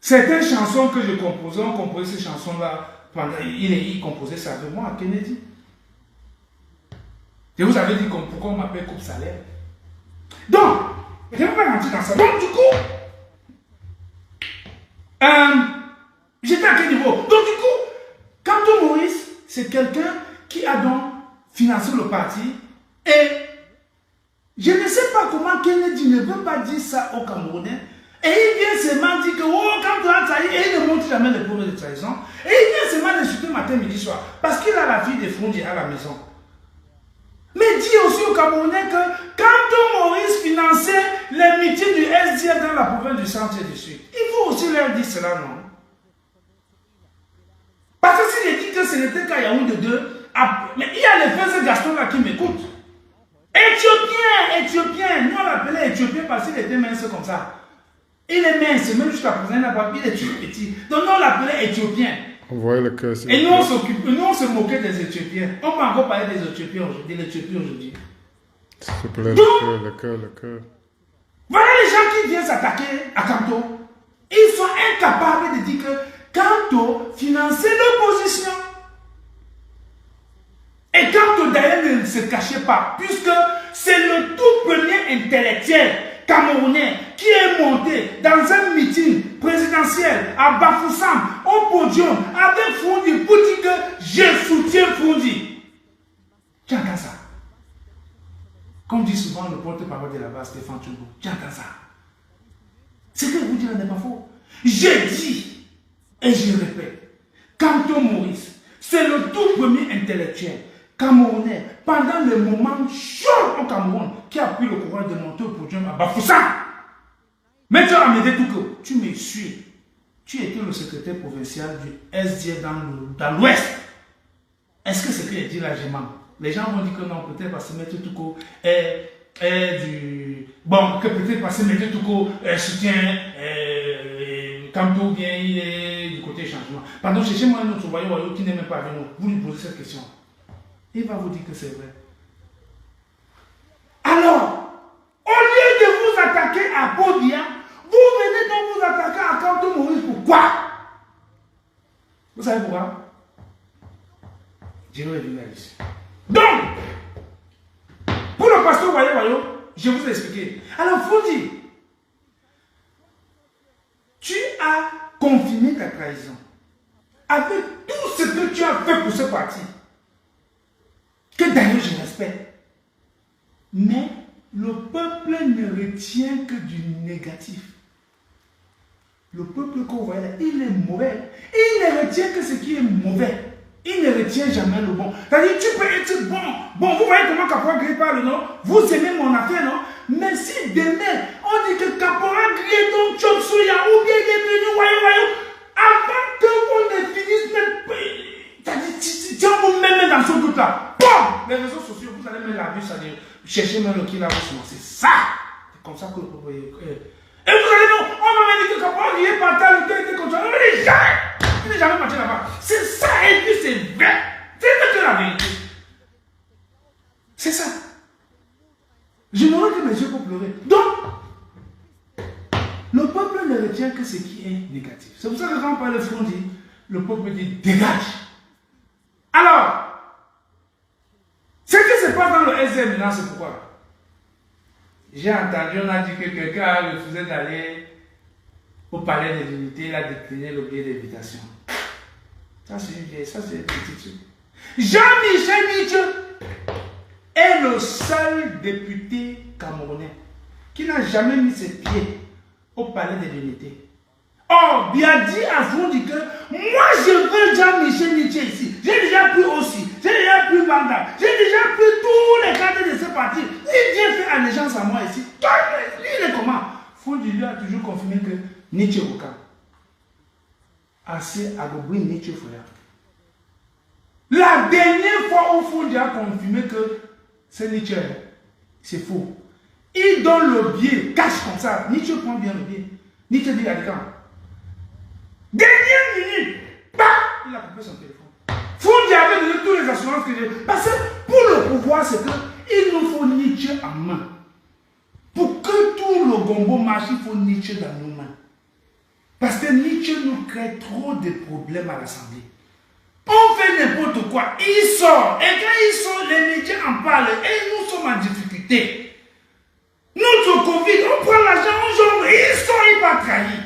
Certaines chansons que je composais, on composait ces chansons-là, il composait ça avec moi à Kennedy. Et vous avez dit pourquoi on m'appelle coupe salaire. Donc, je ne vais pas rentrer dans ça. Donc, du coup, j'étais à quel niveau? Donc, du coup, Kanto Maurice, c'est quelqu'un qui a donc financé le parti et je ne sais pas comment Kennedy ne veut pas dire ça aux Camerounais. Et il vient seulement dire que oh, quand tu as trahi, et il ne montre jamais les preuves de trahison. Et il vient seulement insulter matin, midi, soir. Parce qu'il a la fille de Fondi à la maison. Mais dis aussi aux Camerounais que quand Maurice finançait les meetings du SDF dans la province du centre et du sud, il faut aussi leur dire cela, non? Parce que s'il dit que ce n'était qu'à Yaoundé 2, mais il y a les frères Gaston là qui m'écoutent. Éthiopien, nous on l'appelait Éthiopien parce qu'il était mince comme ça. Il est mince, même jusqu'à présent, il est toujours petit. Donc nous on l'appelait Éthiopien.
On voyait le cœur.
Et nous on se moquait des Éthiopiens. On peut encore parler des Éthiopiens aujourd'hui, l'Éthiopie aujourd'hui.
S'il te plaît, le cœur.
Voilà les gens qui viennent s'attaquer à Kanto. Ils sont incapables de dire que Kanto finançait l'opposition. Et Kanto d'ailleurs ne se cachait pas, puisque c'est le tout premier intellectuel camerounais qui est monté dans un meeting présidentiel à Bafoussam, au podium, avec Foundi, pour dire que je soutiens Foundi. Tu entends ça? Comme dit souvent le porte-parole de la base, Stéphane Tchougou, tu entends ça? Ce que vous dites n'est pas faux. Je dis, et je répète, Kanto Maurice, c'est le tout premier intellectuel camerounais pendant le moment chaud au Cameroun qui a pris le courage de monter au podium à Bafoussam. Maintenant, Amédée Touko, tu me suis. Tu étais le secrétaire provincial du SDF dans l'Ouest. Est-ce que ce qu'il dit là, je mens? Les gens vont dire que non, peut-être parce que Maître Touko est du... Bon, que peut-être parce que Maître Touko soutient Kanto, bien il est du côté changement. Pardon, cherchez-moi un autre voyou qui n'est même pas avec nous. Vous lui posez cette question. Il va vous dire que c'est vrai. Alors, au lieu de vous attaquer à Podia, vous venez donc vous attaquer à Kanto Maurice. Pourquoi? Vous savez pourquoi? Je vais revenir ici. Donc, pour le pasteur Wayo, je vous ai expliqué. Alors, Foundi, tu as confirmé ta trahison avec tout ce que tu as fait pour ce parti. Que d'ailleurs je respecte. Mais le peuple ne retient que du négatif. Le peuple qu'on voit là, il est mauvais. Il ne retient que ce qui est mauvais. Il ne retient jamais le bon. C'est-à-dire, tu peux être bon. Bon, vous voyez comment Caporal Gris parle, non? Vous aimez mon affaire, non? Mais si demain, on dit que Caporal Gris est donc Chop Suya, ou bien il est venu, voyons, avant que on ne finisse même... C'est-à-dire, tiens, vous même dans ce doute-là. Bon, les réseaux sociaux, vous allez me la vue, ça dit, chercher même le qui l'a reçu. C'est ça. C'est comme ça que vous voyez. Et vous allez non, on va me dire que Caporal Gris est parti à lutter, était comme ça. On dit jamais. Il n'est jamais parti là-bas. C'est ça, et puis c'est vrai. C'est la vérité. C'est ça. Je n'aurai que mes yeux pour pleurer. Donc, le peuple ne retient que ce qui est négatif. C'est pour ça que quand on parle de Foundi, le peuple dit dégage. Alors, ce qui se passe dans le SM maintenant, c'est pourquoi? J'ai entendu, on a dit que quelqu'un a refusé d'aller au palais de l'unité, il a décliné le billet d'invitation. Ça, c'est une petite chose. Jean-Michel Nietzsche est le seul député camerounais qui n'a jamais mis ses pieds au palais de l'unité. Or, Biadi a dit que moi je veux Jean-Michel Nietzsche ici. J'ai déjà pris aussi, j'ai déjà pris Banda, j'ai déjà pris tous les cadres de ce parti. Il vient faire allégeance à moi ici. Lui, il est comment? Foundi lui a toujours confirmé que Nietzsche Oka. Assez à Gobri Nietzsche Foya. La dernière fois où Foundi a confirmé que c'est Nietzsche, c'est faux. Il donne le billet, cache comme ça. Nietzsche prend bien le billet. Nietzsche dit à l'écran. Dernière minute, bah, il a coupé son téléphone. Foundi avait donné toutes les assurances que j'ai. Parce que pour le pouvoir, c'est qu'il nous faut Nietzsche en main. Pour que tout le gombo marche, il faut Nietzsche dans nos mains. Parce que Nietzsche nous crée trop de problèmes à l'Assemblée. On fait n'importe quoi, il sort. Et quand il sort, les médias en parlent. Et nous sommes en difficulté. Notre Covid, on prend l'argent, on joue, il sort, il va trahir.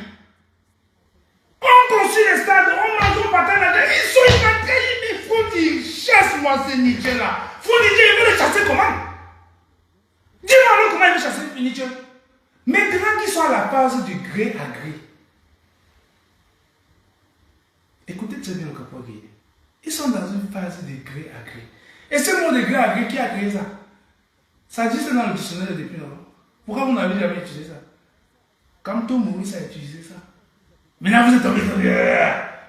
On construit les stades, on mange, on partage l'argent, il sort, il va trahir. Mais Foundi, chasse-moi ce Nietzsche-là. Foundi, il veut le chasser comment? Dis-moi comment il veut chasser Nietzsche. Maintenant qu'ils sont à la phase du gré à gré. Écoutez très bien le Caporal Gris. Ils sont dans une phase de gré à gré. Et ce mot de gré à gré, qui a créé ça? Ça existe dans le dictionnaire depuis longtemps. Pourquoi vous n'avez jamais utilisé ça? Camto Maurice a utilisé ça. Maintenant vous êtes tombé dans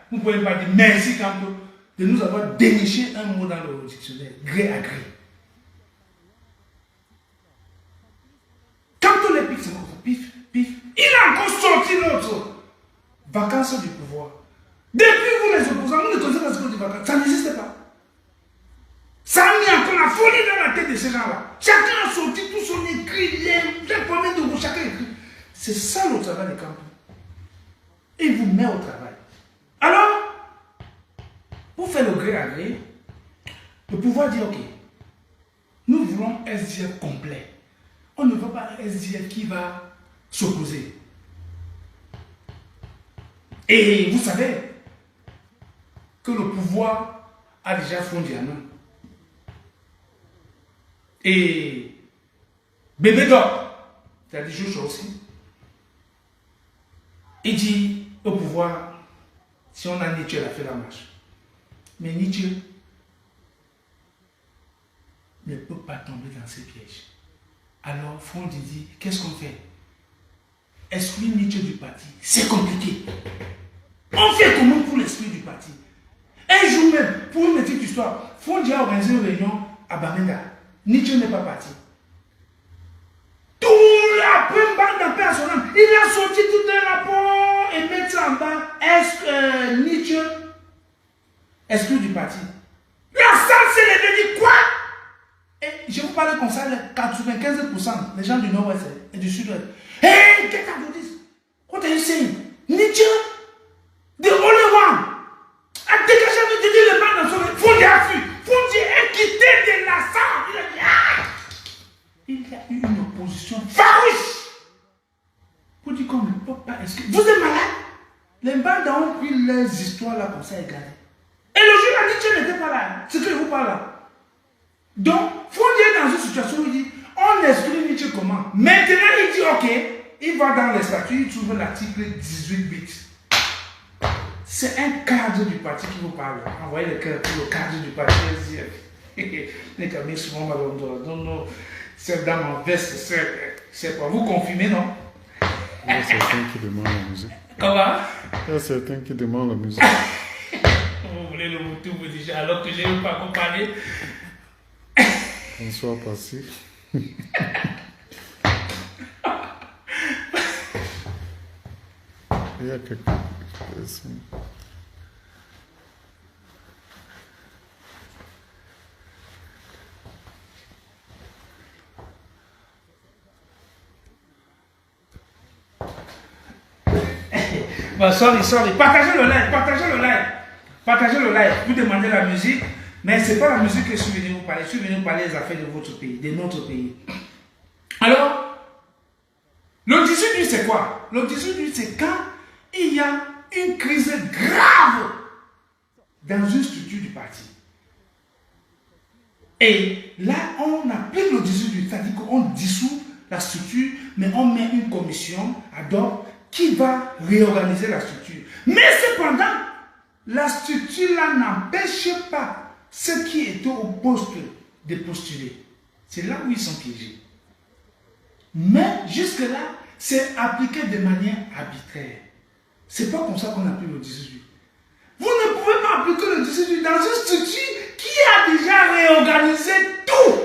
vous ne pouvez pas dire merci Camto de nous avoir déniché un mot dans le dictionnaire. Gré à gré. Camto les pics, c'est comme ça. Pif, pif. Il a encore sorti l'autre. Vacances du pouvoir. Depuis vous les opposants, vous ne connaissez pas ce que du vacances. Ça n'existe pas. Ça a mis encore la folie dans la tête de ces gens-là. Chacun a sorti tout son écrit, les premiers de vous, chacun écrit. C'est ça le travail de Camto. Et il vous met au travail. Alors, pour faire le gré à gré, le pouvoir dit ok, nous voulons un SDF complet. On ne veut pas un SDF qui va s'opposer. Et vous savez que le pouvoir a déjà fondé en nous. Et bébé Doc, c'est dit Joshua aussi, il dit au pouvoir, si on a Nietzsche, il a fait la marche. Mais Nietzsche ne peut pas tomber dans ces pièges. Alors Fondé dit, qu'est-ce qu'on fait? Exclure Nietzsche du parti, c'est compliqué. On fait comment pour l'exclure du parti? Un jour même, pour une petite histoire, Fondé a organisé une réunion à Bamenda. Nietzsche n'est pas parti. Tout après bande de personnes, il a sorti tout un rapport et met ça en bas. Est-ce que Nietzsche exclut du parti? La salle s'est levée, dit quoi? Et je vous parle comme ça, 95% des gens du nord-ouest et du sud-ouest. Hey, qu'est-ce que vous dites? What are you saying? Nietzsche, the only one, a dégagé de dire le mal dans son. Fondé a fui. Fondé est quitté de la salle. Il a dit, ah! Il y a eu une opposition farouche. Pour dire qu'on ne peut pas exclure. Vous êtes malade? Les bandes ont pris les histoires là comme ça et gardé. Et le jour là, Nietzsche n'était pas là. C'est que je vous parle là. Donc, Fondé est dans une situation où il dit, on exclut Nietzsche comment? Maintenant, il dit, ok, il va dans les statuts, il trouve l'article 18 bits. C'est un cadre du parti qui vous parle. Envoyez le cadre du parti. Les caméras souvent malheureusement. Non, cette dame en veste, c'est pas vous confirmez, non?
Il y a certains qui demandent la musique.
Comment?
Il y a certains qui demandent la musique.
Vous voulez le mouton, vous dites, alors que je ne veux pas vous parler.
Bonsoir, passif. Il y a quelques personnes.
Bon, sorry. Partagez le live. Vous demandez la musique, mais ce n'est pas la musique que je suis venu vous parler. Je suis venu vous parler des affaires de votre pays, de notre pays. Alors, le 18 c'est quoi? Le 18 c'est quand il y a une crise grave dans une structure du parti. Et là, on applique le 18, c'est-à-dire qu'on dissout la structure, mais on met une commission ad hoc qui va réorganiser la structure. Mais cependant, la structure là n'empêche pas ceux qui étaient au poste de postuler. C'est là où ils sont piégés. Mais jusque-là, c'est appliqué de manière arbitraire. C'est pas comme ça qu'on applique le 18. Vous ne pouvez pas appliquer le 18 dans une structure qui a déjà réorganisé tout.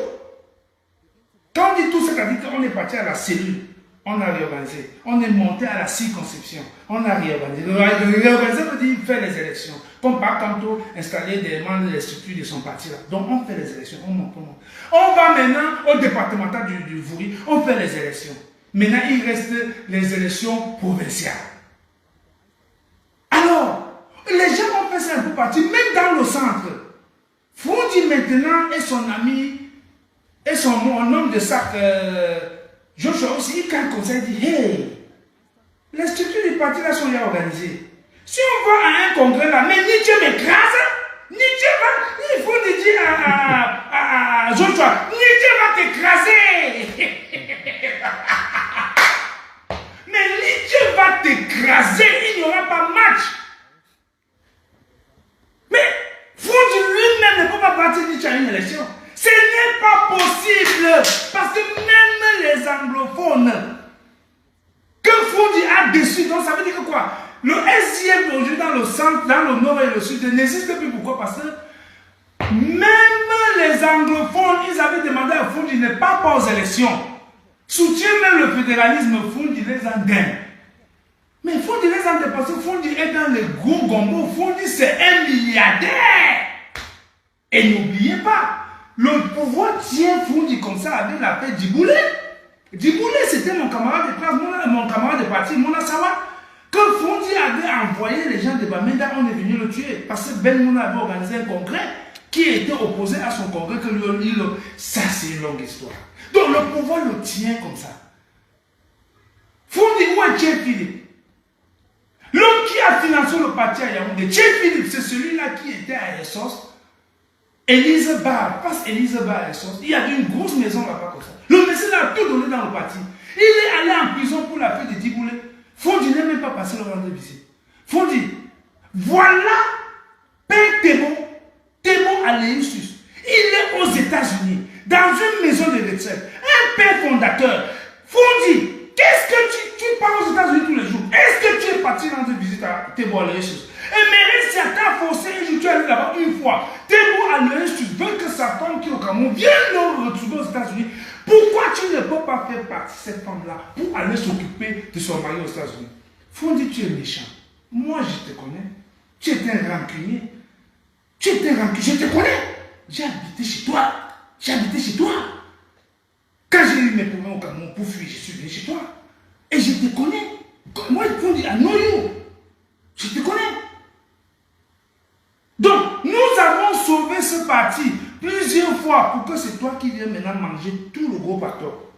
Quand on dit tout, c'est-à-dire qu'on est parti à la cellule. On a réorganisé. On est monté à la circonscription. On a réorganisé. Réorganiser veut dire faire les élections. Comme par tantôt installer des membres des structures de son parti là. Donc on fait les élections. On monte. On va maintenant au départemental du Vouri. On fait les élections. Maintenant il reste les élections provinciales. Alors, les gens ont fait ça un peu partout, même dans le centre. Fondé maintenant et son ami et son homme de sac. Joshua aussi, quand il conseille, dit, hey, les structures du parti là sont bien organisées. Si on va à un congrès là, mais Nietzsche m'écrase, Nietzsche va, il faut dire à Joshua, Nietzsche va t'écraser. Mais Nietzsche va t'écraser, il n'y aura pas match. Mais Fondé lui-même ne peut pas partir Nietzsche. à une élection. Ce n'est pas possible. Parce que même les anglophones, que Fondi a déçu, donc ça veut dire que quoi? Le SDF aujourd'hui dans le centre, dans le nord et le sud n'existe plus. Pourquoi? Parce que même les anglophones, ils avaient demandé à Fondi de ne pas aux élections. Soutient même le fédéralisme, Fondi les en gagne. Mais Fondi les en gagne parce que Fondi est dans le gros gombo. Fondi c'est un milliardaire. Et n'oubliez pas, le pouvoir tient Fondi comme ça avec la paix d'Iboulé. Djiboulé, c'était mon camarade de classe, mon camarade de parti, Mona Sawa. Quand Fondi avait envoyé les gens de Bamenda, on est venu le tuer. Parce que Ben Mouna avait organisé un congrès qui était opposé à son congrès. Ça, c'est une longue histoire. Donc le pouvoir le tient comme ça. Fondi, où est Tché Philippe? L'homme qui a financé le parti à Yaoundé, Tché Philippe, c'est celui-là qui était à Essos. Élise Bar, passe Élise Bar à Essos. Il y avait une grosse maison là-bas comme ça. Le médecin a tout donné dans le parti. Il est allé en prison pour la paix de Djiboulé. Fondi n'est même pas passé le rendez-vous ici. Fondi, voilà Père Thémo Aléisus. Il est aux États-Unis, dans une maison de retraite. Un père fondateur. Fondi, qu'est-ce que tu pars aux États-Unis tous les jours? Est-ce que tu es parti dans une visite à Thémo Aléisus? Et Mérissia t'a forcé un jour, tu es allé là-bas une fois. Thémo Aléisus veut que sa femme qui est au Cameroun vienne le retrouver aux États-Unis. Pourquoi tu ne peux pas faire partie de cette femme-là pour aller s'occuper de son mari aux États-Unis? Fondi, tu es méchant. Moi, je te connais. Tu étais un rancunier. Tu étais un rancunier. Je te connais. J'ai habité chez toi. J'ai habité chez toi. Quand j'ai eu mes problèmes au Cameroun pour fuir, je suis venu chez toi. Et je te connais. Moi, Fondi, I know you. Je te connais. Donc, nous avons sauvé ce parti plusieurs fois pour que c'est toi qui viens maintenant manger tout le gros bateau.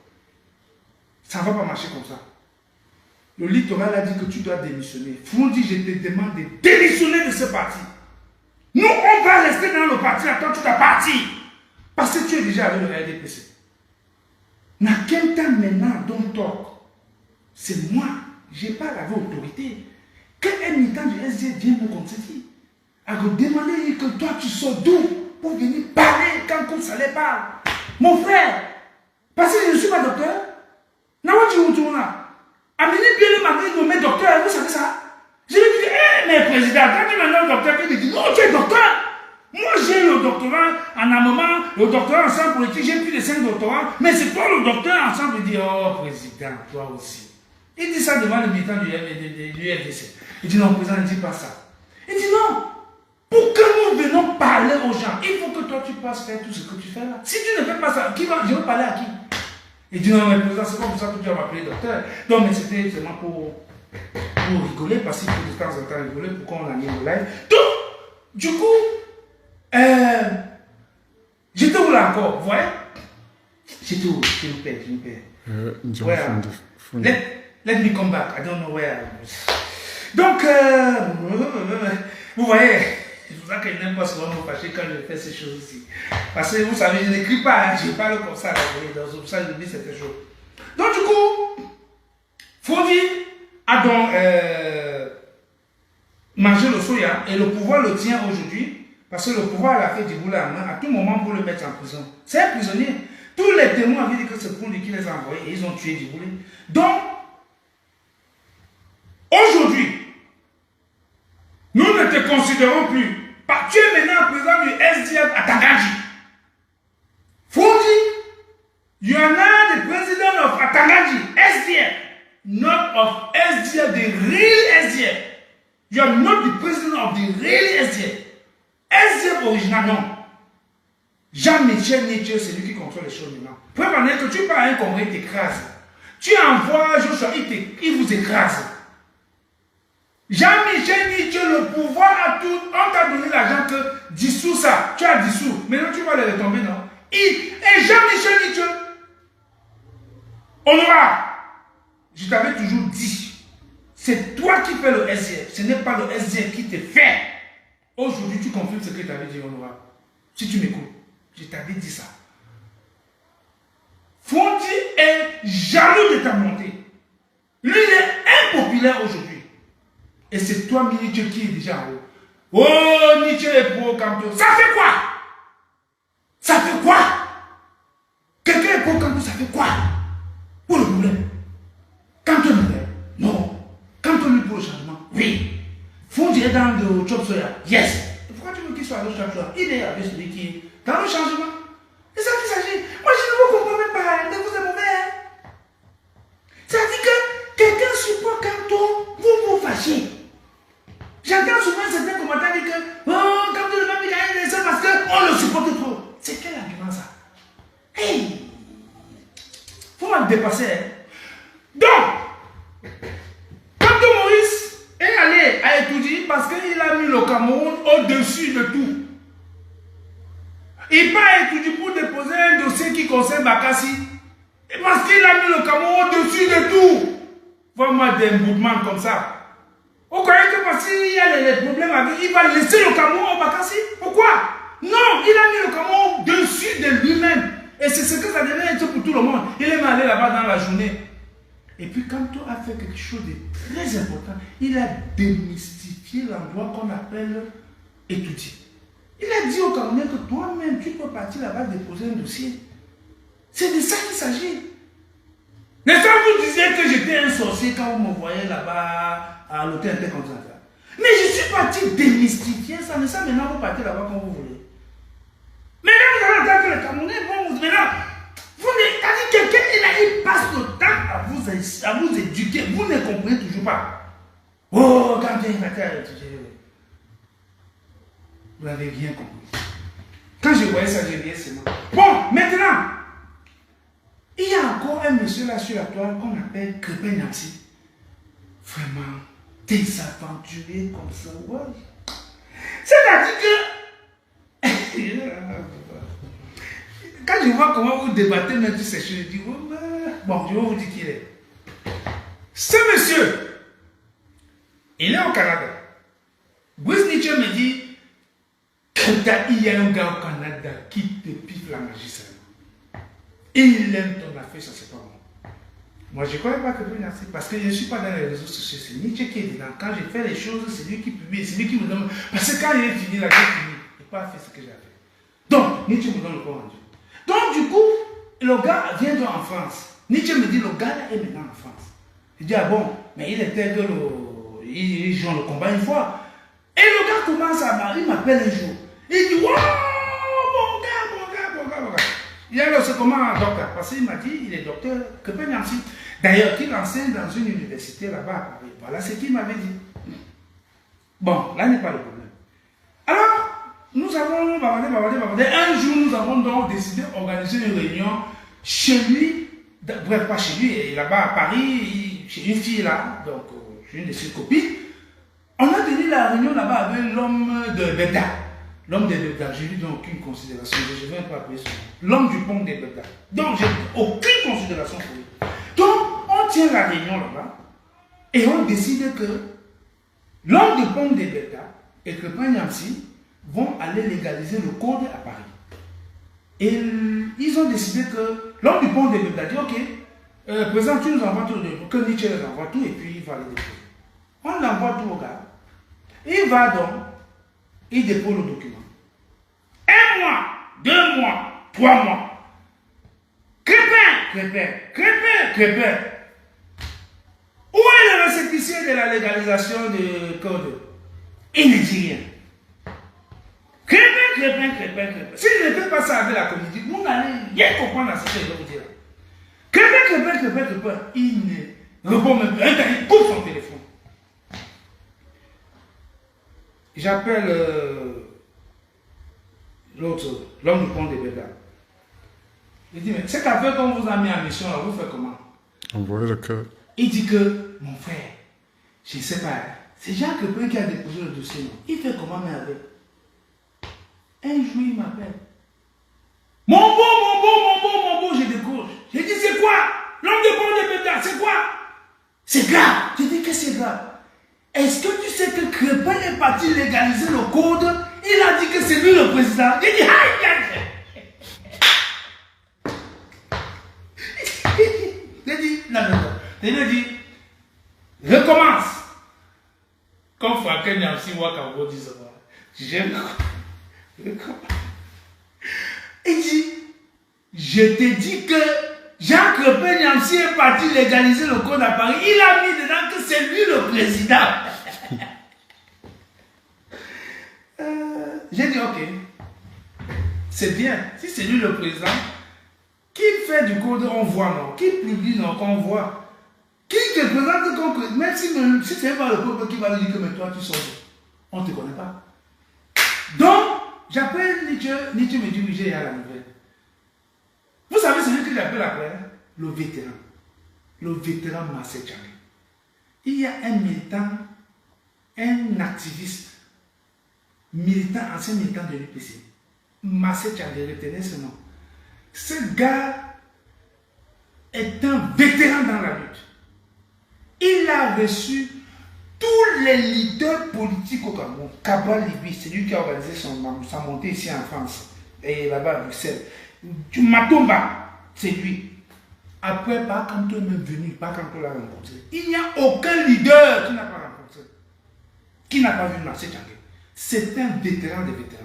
Ça ne va pas marcher comme ça. Le littoral a dit que tu dois démissionner. Fondi, je te demande de démissionner de ce parti. Nous, on va rester dans le parti, attends, tu dois partir. Parce que tu es déjà avec le RDPC. N'a qu'un temps maintenant, don't talk. C'est moi, je n'ai pas la autorité. Qu'un militant du SDF vient me contredire. À vous demander que toi tu sors d'où pour venir parler quand on s'allait parle. Mon frère, parce que je ne suis pas docteur. Non, tu retournes là. Amélie Biélé m'a dit nommé docteur, vous savez ça? Je lui ai dit, mais président, quand tu me nommes docteur, il dit, non, tu es docteur. Moi j'ai le doctorat en armement, le doctorat en sciences politiques, j'ai plus de 5 doctorats, mais c'est toi le docteur ensemble. Il dit, oh président, toi aussi. Il dit ça devant le militant du FDC. Il dit, non, président, ne dis pas ça. Il dit, non. Pour que nous venons parler aux gens, il faut que toi tu passes faire tout ce que tu fais là. Si tu ne fais pas ça, je vais parler à qui? Il dit non, mais président, c'est pas pour ça que tu vas m'appeler docteur. Non, mais c'était seulement pour rigoler, parce qu'il faut de temps en temps rigoler pour qu'on anime le live. Donc, du coup, j'étais où là encore? Vous voyez? J'étais où? Je me perds. Let me come back. I don't know where. Donc, vous voyez? C'est pour ça que je n'aime pas souvent me fâcher quand je fais ces choses ici. Parce que vous savez, je n'écris pas, hein, je parle comme ça. Donc, c'est pour ça que je dis cette chose. Donc, du coup, Fondi a donc mangé le soya et le pouvoir le tient aujourd'hui. Parce que le pouvoir a fait du boulot à main à tout moment pour le mettre en prison. C'est un prisonnier. Tous les témoins avaient dit que c'est Fondi qui les a envoyés et ils ont tué du boulot. Donc, aujourd'hui, nous ne te considérons plus. Tu es maintenant président du SDF à Tangaji. Fondi, you are now the president of Atangaji, SDF. Not of SDF, the real SDF. You are not the president of the real SDF. SDF original, non. Jean-Michel Nietzsche, c'est lui qui contrôle les choses maintenant. Prévenez que tu pars à un congrès, il t'écrase. Tu envoies Joshua, il vous écrase. Jean-Michel Nietzsche, le pouvoir a tout. On t'a donné l'argent que dissous ça. Tu as dissous. Maintenant tu vas les retomber, non? Et Jean-Michel Nietzsche, honorable, je t'avais toujours dit, c'est toi qui fais le SDF. Ce n'est pas le SDF qui te fait. Aujourd'hui, tu confirmes ce que tu avais dit, honorable. Si tu m'écoutes, je t'avais dit ça. Fondi est jaloux de ta montée. Lui, il est impopulaire aujourd'hui. Et c'est toi, Nietzsche, qui est déjà en haut. Oh, Nietzsche est pro Camto. Ça fait quoi? président de Chop Soya. Yes. Pourquoi tu veux qu'il soit dans Chop Soya? Il est avec celui qui est dans le changement. C'est ça qu'il s'agit. Moi, je ne vous comprends même pas. Ne vous êtes mauvais. Ça dit que quelqu'un supporte Kanto, vous vous fâchez. J'entends souvent certains commentaires dire que oh, Kanto ne va plus gagner l'élection parce qu'on le supporte trop. C'est quel argument ça? Hey! Faut m'en dépasser. Hein? Donc, Kanto Maurice est allé à Etoudi parce qu'il a mis le Cameroun au-dessus de tout. Il part à Etoudi pour déposer un dossier qui concerne Bakassi. Parce qu'il a mis le Cameroun au-dessus de tout. Vraiment des mouvements comme ça. Vous croyez que parce qu'il y a les problèmes avec il va laisser le Cameroun au Bakassi? Pourquoi? Non, il a mis le Cameroun au-dessus de lui-même. Et c'est ce que ça devait être pour tout le monde. Il est allé là-bas dans la journée. Et puis Kanto a fait quelque chose de très important. Il a démystifié l'endroit qu'on appelle Etoudi. Il a dit au Camerounais que toi-même, tu peux partir là-bas déposer un dossier. C'est de ça qu'il s'agit. N'est-ce pas, vous disiez que j'étais un sorcier quand vous me voyez là-bas à l'hôtel intercontinental. Mais je suis parti démystifier ça, mais ça maintenant vous partez là-bas comme vous voulez. Maintenant vous allez entendre que les Camerounais vont vous... Maintenant, vous n'avez quelqu'un, il passe le temps à vous éduquer. Vous ne comprenez toujours pas. Oh, quand il va étudier. Vous n'avez rien compris. Quand je voyais ça, j'ai dit c'est moi. Bon, maintenant, il y a encore un monsieur là sur la toile qu'on appelle Crépin Nancy. Vraiment, désaventuré comme ça, ouais. C'est-à-dire que quand je vois comment vous débattez même tous ces choses, je dis, oh, bon, je vais vous dire qui il est. Ce monsieur, il est au Canada. Bruce Nietzsche me dit, il y a un gars au Canada qui te piffe la magie seulement. Et il aime ton affaire, ça c'est pas bon. Moi je ne crois pas que Crépin Nancy, parce que je ne suis pas dans les réseaux sociaux, c'est Nietzsche qui est dedans. Quand je fais les choses, c'est lui qui publie, c'est lui qui me donne. Parce que quand il est fini, là, j'ai fini. Je n'ai pas fait ce que j'ai fait. Donc, Nietzsche me donne le corps rendu. Donc, du coup, le gars vient en France. Nietzsche me dit, le gars là est maintenant en France. Je dis, ah bon, mais il était il joue le combat une fois. Et le gars commence à parler, il m'appelle un jour. Il dit, wow, mon gars. Il a lancé comment un docteur, parce qu'il m'a dit, il est docteur Crépin Nancy. D'ailleurs, qu'il enseigne dans une université là-bas à Paris. Voilà ce qu'il m'avait dit. Bon, là n'est pas le problème. Alors, nous avons bavardé. Un jour, nous avons donc décidé d'organiser une réunion chez lui, bref, pas chez lui, là-bas à Paris, chez une fille là, donc chez une de ses copines. On a tenu la réunion là-bas avec l'homme de Beda. L'homme de Beda, je lui donne aucune considération, je ne vais pas appeler ça. L'homme du pont de Beda. Donc, j'ai aucune considération pour lui. Donc, on tient la réunion là-bas et on décide que l'homme du pont de Beda et Crépin Nancy vont aller légaliser le code à Paris. Et ils ont décidé que l'homme du pont de Beda dit ok, président, tu nous envoies tout, que Nietzsche les envoie tout et puis il va les déposer. On l'envoie tout au gars. Il va donc, il dépose le document. 1 mois, 2 mois, 3 mois. Crépin. Où est le récépissé de la légalisation du code? Il ne dit rien. Crépin. Si je ne fais pas ça avec la communauté, vous n'allez rien comprendre à ce que je vais vous dire. Crépin. Il ne répond même pas. Il coupe son téléphone. J'appelle l'autre, l'homme du pont de Beda. Il dit, mais cette affaire qu'on vous a mis en mission, là, vous faites comment?
Envoyez le code.
Il dit que, mon frère, je ne sais pas, c'est Jean Crépin qui a déposé le dossier. Non? Il fait comment, mais avec? Un jour, il m'appelle. Mon beau, je décroche. Je dis, c'est quoi? L'homme de pont de Beda, c'est quoi? C'est grave. Je dis que c'est grave. Est-ce que tu sais que Crépin est parti légaliser le code? Il a dit que c'est lui le président. J'ai dit, aïe. J'ai dit, non. Il a dit, recommence. Comme Franck Nancy Wakabo dit ça. Il dit, je te dis que Jean Crépin Nancy est parti légaliser le code à Paris. Il a mis dedans que c'est lui le président. ok, c'est bien. Si c'est lui le président, qu'il fait du code, on voit, non. Qu'il publie, non, qu'on voit. Qu'il te présente, même si c'est pas le peuple qui va lui dire que mais toi tu sors, on ne te connaît pas. Donc, j'appelle Nietzsche me dit oui, j'ai à la nouvelle. Vous savez celui que j'appelle après, le vétéran Marcel Tchangé. Il y a un militant, un activiste, ancien militant de l'UPC, Marcel Tchangé, retenez ce nom. Ce gars est un vétéran dans la lutte. Il a reçu tous les leaders politiques au Cameroun. Kabal Libi, c'est lui qui a organisé sa montée ici en France et là-bas à Bruxelles. Matomba, c'est lui. Après, pas quand on est venu, pas quand on l'a rencontré. Il n'y a aucun leader qui n'a pas rencontré, qui n'a pas vu Marcel Tchangé. C'est un vétéran des vétérans.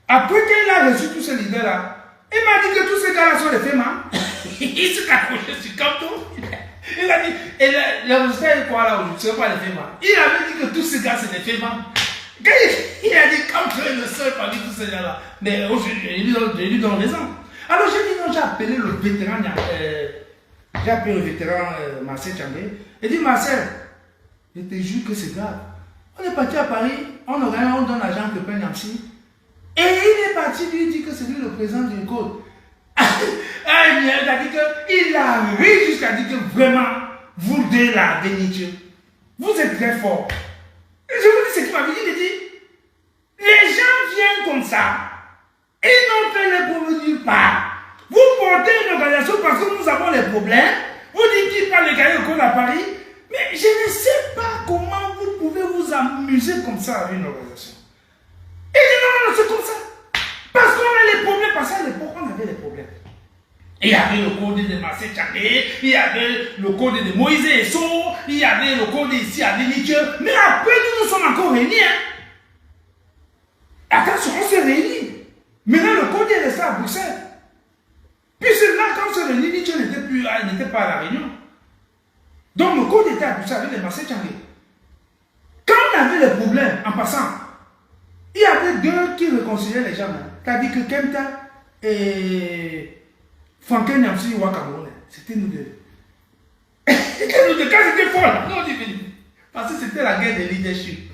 Après qu'il a reçu tous ces leaders-là, il m'a dit que tous ces gars-là sont des femmes. Il s'est accroché sur Kanto. Il a dit, et le résultat est quoi là aujourd'hui? Ce n'est pas les femmes. Il avait dit que tous ces gars, c'est des femmes. Il a dit, Kanto est le seul parmi tous ces gars-là. Mais aujourd'hui, il lui donne raison. Alors j'ai dit non, j'ai appelé le vétéran, Marcel Tchangé. Il dit, Marcel, je te jure que c'est grave. On est parti à Paris, on donne l'argent que peine Yamsi. Et il est parti lui dire que c'est lui le président du code. Il a dit qu'il a ri jusqu'à dire que vraiment, vous deux là, Nietzsche, vous êtes très fort. Et je vous dis ce qu'il m'a dit, il dit, les gens viennent comme ça, ils n'ont fait les problèmes nulle part. Vous portez une organisation parce que nous avons les problèmes, vous dites qu'il parle de gagner le code à Paris, mais je ne sais pas comment vous pouvez vous amuser comme ça avec une organisation. Il dit non, c'est comme ça. Parce qu'on a les problèmes, parce qu'à l'époque, on avait les problèmes. Il y avait le code de Marcel Tchangé, il y avait le code de Moïse Esso, il y avait le code ici à Nietzsche. Mais après, nous sommes encore réunis. Attention, on s'est réunis. Maintenant, le code est resté à Bruxelles. Puis c'est là, quand on s'est réunis, Nietzsche n'était pas à la réunion. Donc, le code était à Bruxelles avec les Marcel Tchangé. Quand on avait les problèmes, en passant, il y avait deux qui réconciliaient les gens. C'est-à-dire que Kenta et Franklin Nyamsi ou Cameroun, c'était nous deux. C'était nous deux. Quand c'était fort, non, parce que c'était la guerre de leadership.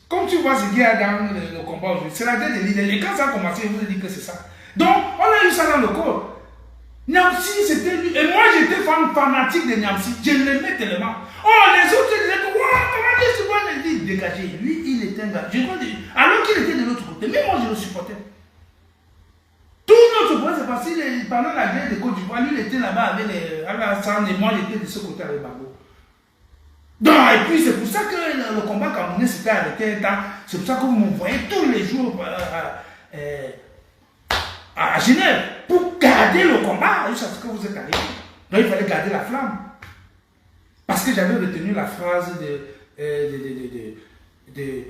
Comme tu vois ce qu'il y a dans le combat aujourd'hui, c'est la guerre de leadership. Et quand ça a commencé, je vous ai dit que c'est ça. Donc, on a eu ça dans le corps. Nyamsi, c'était lui. Et moi, j'étais fanatique de Nyamsi. Je l'aimais tellement. Oh, les autres disaient que, wow, comment dire, souvent, on dit, dégagé. Lui, il était un gars. Alors qu'il était de l'autre côté. Mais moi, je le supportais. Tout notre problème, c'est parce que pendant la guerre de Côte d'Ivoire, lui, il était là-bas avec Alassane et moi, j'étais de ce côté avec Babo. Donc, et puis, c'est pour ça que le combat camerounais s'était arrêté un temps. C'est pour ça que vous m'envoyez tous les jours à Genève pour garder le combat jusqu'à ce que vous êtes arrivés. Donc, il fallait garder la flamme. Parce que j'avais retenu la phrase de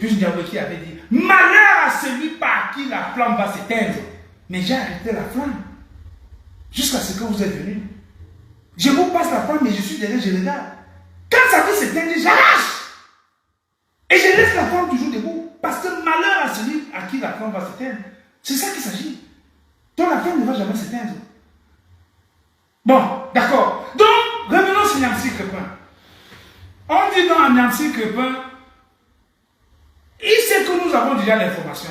Push Diabo qui avait dit « Malheur à celui par qui la flamme va s'éteindre ». Mais j'ai arrêté la flamme jusqu'à ce que vous êtes venus. Je vous passe la flamme, mais je suis derrière, je regarde. Quand ça veut s'éteindre, j'arrache. Et je laisse la flamme toujours debout. Parce que malheur à celui à qui la flamme va s'éteindre. C'est ça qu'il s'agit. Donc la flamme ne va jamais s'éteindre. Bon, d'accord. Donc, revenons sur Nyamsi Crépin. On dit dans Nyamsi Crépin, il sait que nous avons déjà l'information.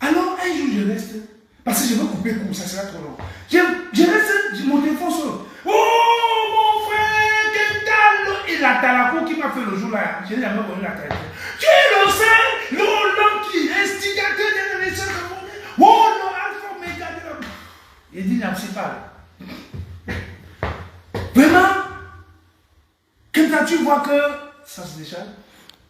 Alors, un jour, je reste, parce que je veux couper court, ça sera trop long. Je reste, mon téléphone sonne. Oh, mon frère, quel calme! Et la Talako qui m'a fait le jour là, je n'ai jamais connu la Talako. Tu es le seul, l'homme qui est instigateur de l'élection de mon monde. Oh, non, Alpha Omega de l'homme. Il dit, Nyamsi parle. Vraiment? Quand tu vois que, ça c'est déjà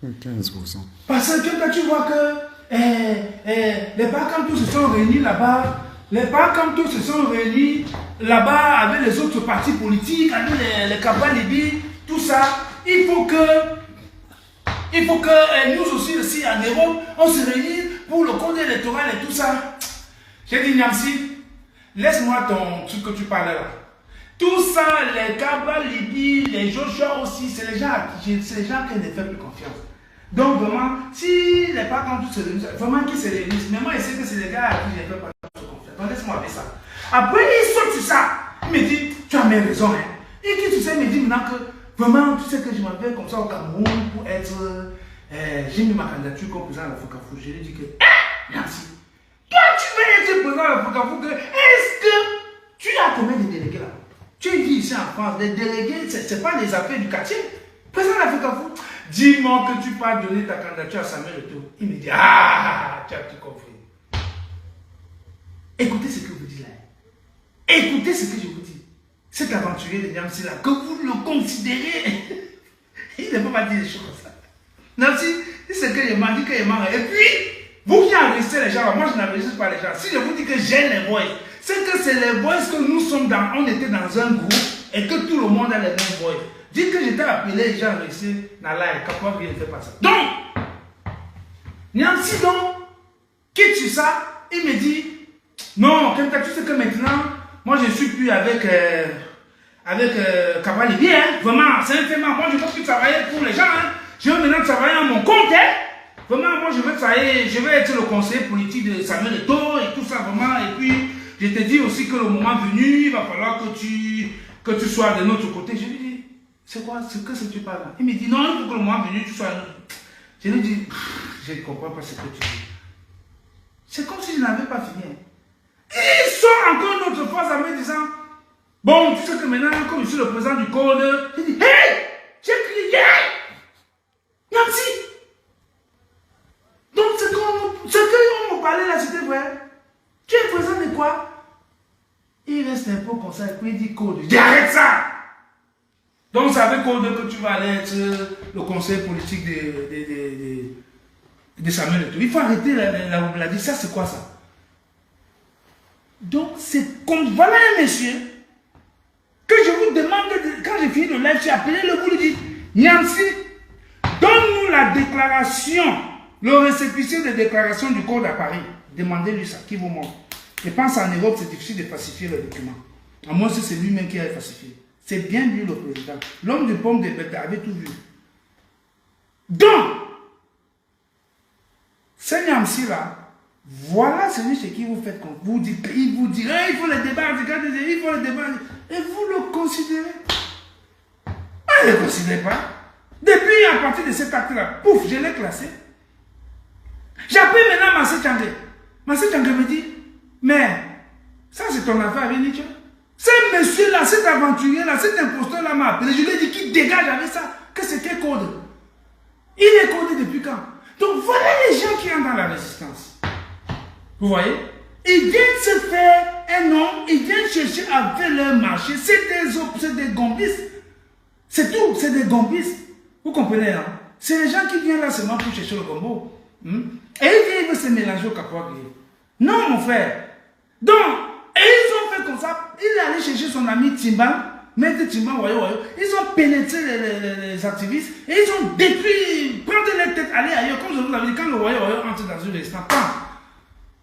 15%.
Parce que quand tu vois que les Bakamto se sont réunis là-bas, les Bakamto se sont réunis là-bas avec les autres partis politiques, avec les Kabal Libi, tout ça, il faut que nous aussi en Europe, on se réunisse pour le code électoral et tout ça. J'ai dit Nyamsi, laisse-moi ton truc que tu parles là. Tout ça, les Kabal Libi, les Joshua aussi, c'est les gens qui ne font plus confiance. Donc vraiment, si les parents tous se réunissent, vraiment qui se réunissent, mais moi je sais que c'est les gars à qui j'ai fait pas de confiance. Donc laisse-moi avec ça. Après il saute sur ça. Il me dit, tu as même raison. Hein. Et qui tu sais, il me dit maintenant que vraiment, tu sais que je m'appelle comme ça au Cameroun pour être. J'ai mis ma candidature comme président de la FOCAFO. Je lui ai dit que, merci. Toi, tu veux être président de la FOCAFO. Est-ce que tu as combien de délégués là? Tu dis ici en France, les délégués, ce n'est pas les affaires du quartier. Président de la FOCAFO, dis-moi que tu peux donner ta candidature à Samuel Eto'o. Il me dit, ah, tu as tout compris. Écoutez ce que je vous dis là. Écoutez ce que je vous dis. Cet aventurier de Niamsi là, que vous le considérez, il ne peut pas dire des choses comme ça. Niamsi, c'est ce que je m'en dis que je m'en. Et puis, vous qui enregistrez les gens, moi je n'enregistre pas les gens. Si je vous dis que j'ai les voix, c'est que c'est les voix que nous sommes dans, on était dans un groupe et que tout le monde a les mêmes voix. Dites que j'étais appelé, j'ai enregistré dans l'air, capable rien ne fait pas ça. Donc, Niamsi donc, quitte sur ça, il me dit, non, tu sais que maintenant, moi je ne suis plus avec Kabalibi, hein. Vraiment, c'est un fait. Moi je ne veux plus travailler pour les gens, hein. Je veux maintenant travailler à mon compte, hein. Vraiment, moi je veux travailler, je vais être le conseiller politique de Samuel Eto'o et tout ça, vraiment. Et puis, je te dis aussi que le moment venu, il va falloir que tu sois de notre côté. Je lui dis, c'est quoi, c'est que tu parles là? Il me dit, non, il faut que le moment venu, tu sois. Je lui dis, je ne comprends pas ce que tu dis. C'est comme si je n'avais pas fini. Ils sont encore une autre fois à me disant, bon, tu sais que maintenant, comme je suis le président du code, il dit, hey, j'ai crié, Niamsi. Donc, ce qu'on me parlait là, c'était vrai. Tu es président de quoi? Il reste un peu comme ça, et puis il dit code. Je dis, arrête ça. Donc, c'est avec code que tu vas aller être le conseiller politique de Samuel Eto'o. Il faut arrêter la dire, ça c'est quoi ça? Donc, c'est comme, voilà un monsieur que je vous demande, quand j'ai fini le live, j'ai appelé le bout, il dit, Niamsi, donne-nous la déclaration, le récépissé de déclaration du code à Paris. Demandez-lui ça, qui vous montre. Je pense qu'en Europe, c'est difficile de falsifier le document. À moins que c'est lui-même qui a falsifié. C'est bien lui le président. L'homme de pomme de bête avait tout vu. Donc, ce Niamsi là, voilà celui chez qui vous faites compte. Il vous dira, il faut le débat, il faut le débat. Et vous le considérez. Ah, ne le considérez pas. Depuis, à partir de cet acte-là, pouf, je l'ai classé. J'appelle maintenant Massé Tchangé. Massé Tchangé me dit, mais ça c'est ton affaire avec Nietzsche. Ce monsieur-là, cet aventurier-là, cet imposteur-là m'a appelé. Je lui ai dit qu'il dégage avec ça, que c'était code. Il est codé depuis quand? Donc voilà les gens qui sont dans la résistance. Vous voyez? Ils viennent se faire un nom, ils viennent chercher à faire leur marché. C'est des gombistes. C'est tout, c'est des gombistes. Vous comprenez, hein? C'est les gens qui viennent là seulement pour chercher le gombo. Et ils veulent se mélanger au capois. Non, mon frère. Donc, et ils ont fait comme ça. Il est allé chercher son ami Timban, maître Timban, ils ont pénétré les activistes et ils ont détruit, prendre les têtes, aller ailleurs. Comme je vous l'avais dit, quand le Wayo entre dans une restaurant,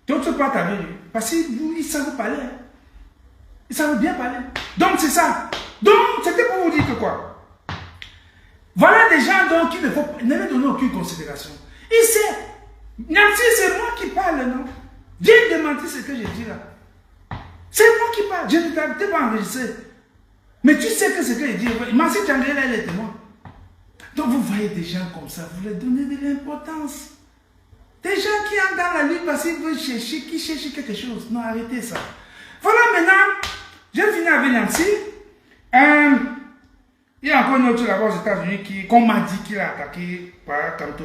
d'autres partent avec lui. Parce qu'ils savent parler. Ils savent bien parler. Donc, c'est ça. Donc, c'était pour vous dire que quoi? Voilà des gens donc qui ne leur donnent aucune considération. Il sait. Niamsi, c'est moi qui parle, non? Viens démentir ce que je dis là. C'est moi qui parle. Je ne t'ai pas enregistré. Mais tu sais que ce que je dis, Massé Tchangé là, il est témoin. Donc vous voyez des gens comme ça, vous leur donnez de l'importance. Des gens qui entrent dans la lutte parce qu'ils veulent chercher, qui cherchent quelque chose. Non, arrêtez ça. Voilà maintenant, j'ai fini avec Niamsi. Il y a encore une autre là-bas aux États-Unis qu'on m'a dit qu'il a attaqué par Kanto.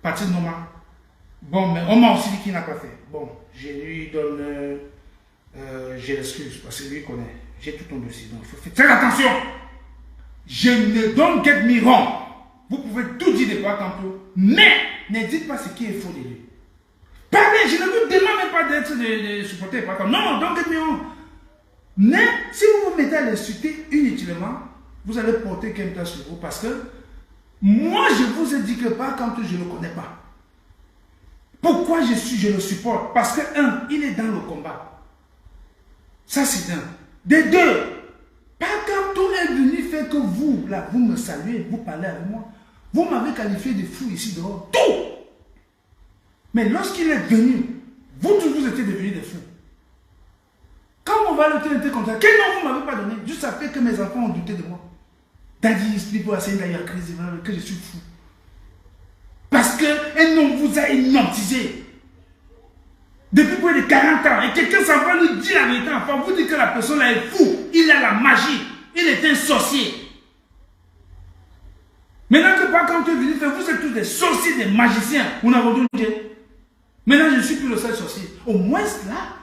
Patrick Noma. Bon, mais on m'a aussi dit qu'il n'a pas fait. Bon, je lui donne. Je l'excuse parce que lui connaît. J'ai tout ton dossier. Donc il faut faire très attention. Je ne donne get me wrong. Vous pouvez tout dire de Kanto, mais ne dites pas ce qui est faux de lui. Parlez, je ne vous demande même pas d'être de supporter Kanto. Non, don't get me wrong. Mais si vous vous mettez à l'insulter inutilement, vous allez porter quelqu'un sur vous parce que moi je vous ai dit que Kanto, je ne le connais pas. Pourquoi je le supporte? Parce que, un, il est dans le combat. Ça, c'est un. De deux, Kanto est venu faire que vous, là, vous me saluez, vous parlez avec moi. Vous m'avez qualifié de fou ici dehors. Tout. Mais lorsqu'il est venu, vous étiez devenus des fous. Quand on va le tenir comme ça, quel nom vous ne m'avez pas donné? Juste après que mes enfants ont douté de moi. Daddy, explique pour essayer d'ailleurs que je suis fou. Parce qu'un nom vous a hypnotisé. Depuis plus de 40 ans. Et quelqu'un s'en va lui dire la vérité. Enfin, vous dites que la personne là est fou. Il a la magie. Il est un sorcier. Maintenant que quand tu es venu, vous êtes tous des sorciers, des magiciens. Vous n'avez pas Dieu. Maintenant, je ne suis plus le seul sorcier. Au moins là,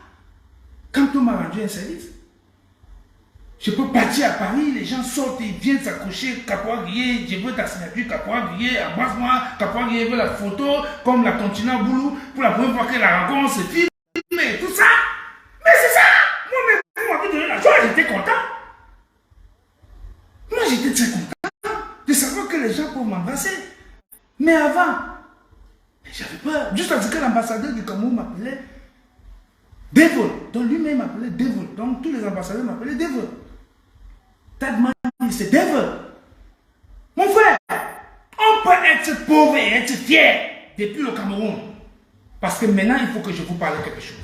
quand on m'a rendu un service, je peux partir à Paris, les gens sortent et viennent s'accrocher, Caporal Guillet, je veux ta signature, Caporal Guillet, embrasse-moi, Caporal Guillet veut la photo, comme la continent Boulou, pour la première fois que la rencontre se filme, mais tout ça. Mais c'est ça. Moi, vous m'avez donné la joie, j'étais content. Moi, j'étais très content de savoir que les gens peuvent m'embrasser. Mais avant, j'avais peur. Juste à ce que l'ambassadeur du Cameroun m'appelait Devil. Donc lui-même m'appelait Devil. Donc tous les ambassadeurs m'appelaient Devil. That man, c'est Devil. Mon frère, on peut être pauvre et être fier depuis le Cameroun. Parce que maintenant, il faut que je vous parle de quelque chose.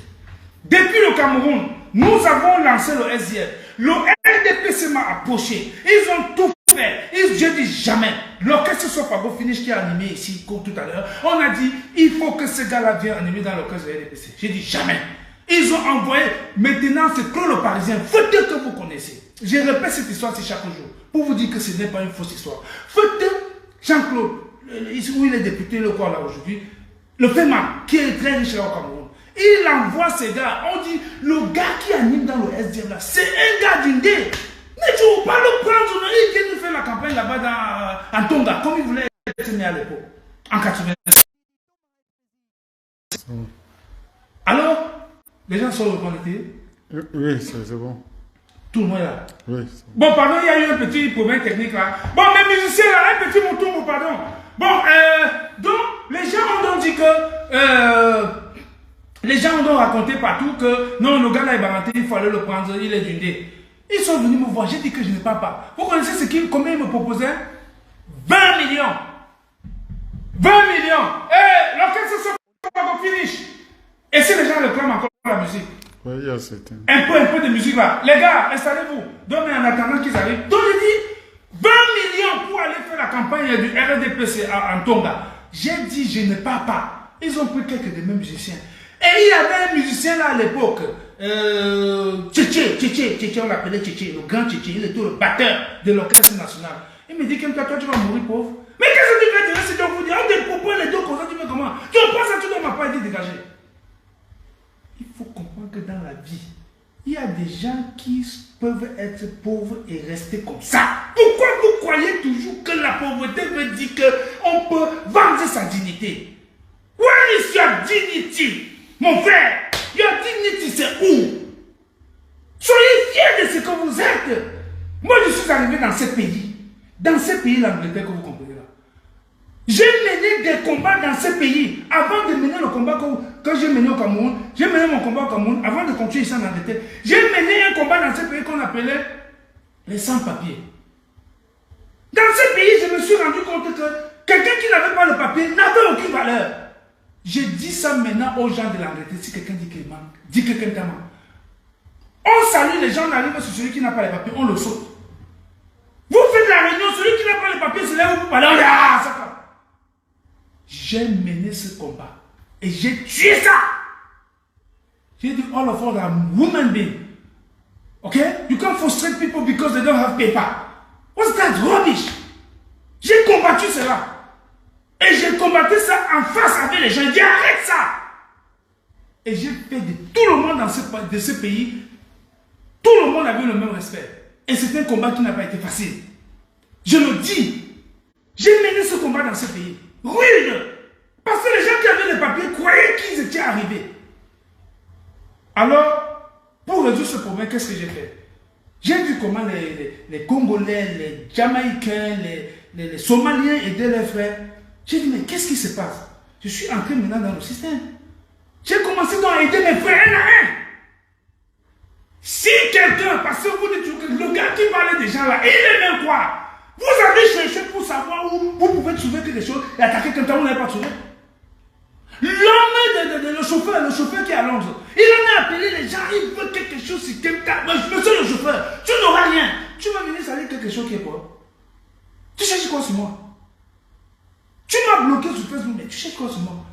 Depuis le Cameroun, nous avons lancé le SDF. Le RDPC m'a approché. Ils ont tout fait. Je dis jamais. L'orchestre Sofago Finish qui a animé ici, comme tout à l'heure, on a dit, il faut que ce gars-là vienne animer dans l'orchestre de RDPC. J'ai dit jamais. Ils ont envoyé, maintenant c'est Claude le Parisien, Feutre que vous connaissez. Je répète cette histoire chaque jour, pour vous dire que ce n'est pas une fausse histoire. Feutre, Jean-Claude, où il est député, le quoi là aujourd'hui, le FEMA, qui est très riche là au Cameroun, il envoie ces gars, on dit, le gars qui anime dans le SDF là, c'est un gars d'une dé. Ne tu pas le prendre, il vient nous faire la campagne là-bas en Tonga, comme il voulait être né à l'époque, en 80. Alors, les gens sont reconnectés?
Oui, c'est bon.
Tout le monde est là?
Oui.
Bon, pardon, il y a eu un petit problème technique là. Bon, mes musiciens là, un petit mouton, pardon. Bon, donc, les gens ont donc dit que... les gens ont donc raconté partout que non, le gars là est baranté, il faut aller le prendre, il est d'une dé. Ils sont venus me voir, j'ai dit que je ne parle pas. Vous connaissez combien ils me proposaient? 20 millions. 20 millions. Et l'orchestre se fait qu'on finish. Et si les gens réclament encore la musique?
Oui, il y a certains.
Un peu de musique là. Les gars, installez-vous. Donc, en attendant qu'ils arrivent. Donc, je dis 20 millions pour aller faire la campagne du RDPC en Tonga. J'ai dit, je ne pars pas. Ils ont pris quelques de mes musiciens. Et il y avait un musicien là à l'époque. Tchétché, on l'appelait Tchétché, le grand Tchétché. Il était le batteur de l'orchestre national. Il me dit que toi, tu vas mourir pauvre. Mais qu'est-ce que tu veux dire? C'est donc vous dire, on te propose les deux comme ça, tu veux comment? Tu en penses à tout, on m'a pas été dégagé. Il faut comprendre que dans la vie, il y a des gens qui peuvent être pauvres et rester comme ça. Pourquoi vous croyez toujours que la pauvreté veut dire qu'on peut vendre sa dignité? Where is your dignity? Mon frère, your dignity c'est où? Soyez fiers de ce que vous êtes. Moi je suis arrivé dans ce pays. Dans ce pays, l'Angleterre que vous comprenez là. J'ai mené des combats dans ce pays. Avant de mener le combat que j'ai mené au Cameroun, j'ai mené mon combat au Cameroun, avant de continuer ici en Angleterre, j'ai mené un combat dans ce pays qu'on appelait les sans-papiers. Dans ce pays, je me suis rendu compte que quelqu'un qui n'avait pas le papier n'avait aucune valeur. Je dis ça maintenant aux gens de l'Angleterre. Si quelqu'un dit qu'il manque, dis que quelqu'un manque. On salue les gens, on arrive sur celui qui n'a pas les papiers, on le saute. Vous faites la réunion, celui qui n'a pas les papiers, c'est là où vous parlez. J'ai mené ce combat et j'ai tué ça. J'ai dit, all of us are human beings. Okay? You can't frustrate people because they don't have paper. What's that rubbish? J'ai combattu cela. Et j'ai combattu ça en face avec les gens. J'ai dit, arrête ça. Et j'ai fait de tout le monde de ce pays, tout le monde avait le même respect. Et c'est un combat qui n'a pas été facile. Je le dis. J'ai mené ce combat dans ce pays. Rude. Parce que les gens qui avaient les papiers croyaient qu'ils étaient arrivés. Alors, pour résoudre ce problème, qu'est-ce que j'ai fait? J'ai vu comment les Congolais, les Jamaïcains, les Somaliens aidaient leurs frères. J'ai dit, mais qu'est-ce qui se passe? Je suis entré maintenant dans le système. J'ai commencé donc à aider mes frères un à un. Si quelqu'un, parce que vous dites que le gars qui parlait des gens là, il est même quoi? Vous avez cherché pour savoir où vous pouvez trouver quelque chose et attaquer quelqu'un, vous n'avez pas trouvé. L'homme, le chauffeur qui est à Londres, il en a appelé les gens, il veut quelque chose sur quelqu'un. Monsieur le chauffeur, tu n'auras rien. Tu vas venir salir quelque chose qui est quoi? Tu cherches quoi sur moi? Tu m'as bloqué sur Facebook, mais tu cherches quoi sur moi?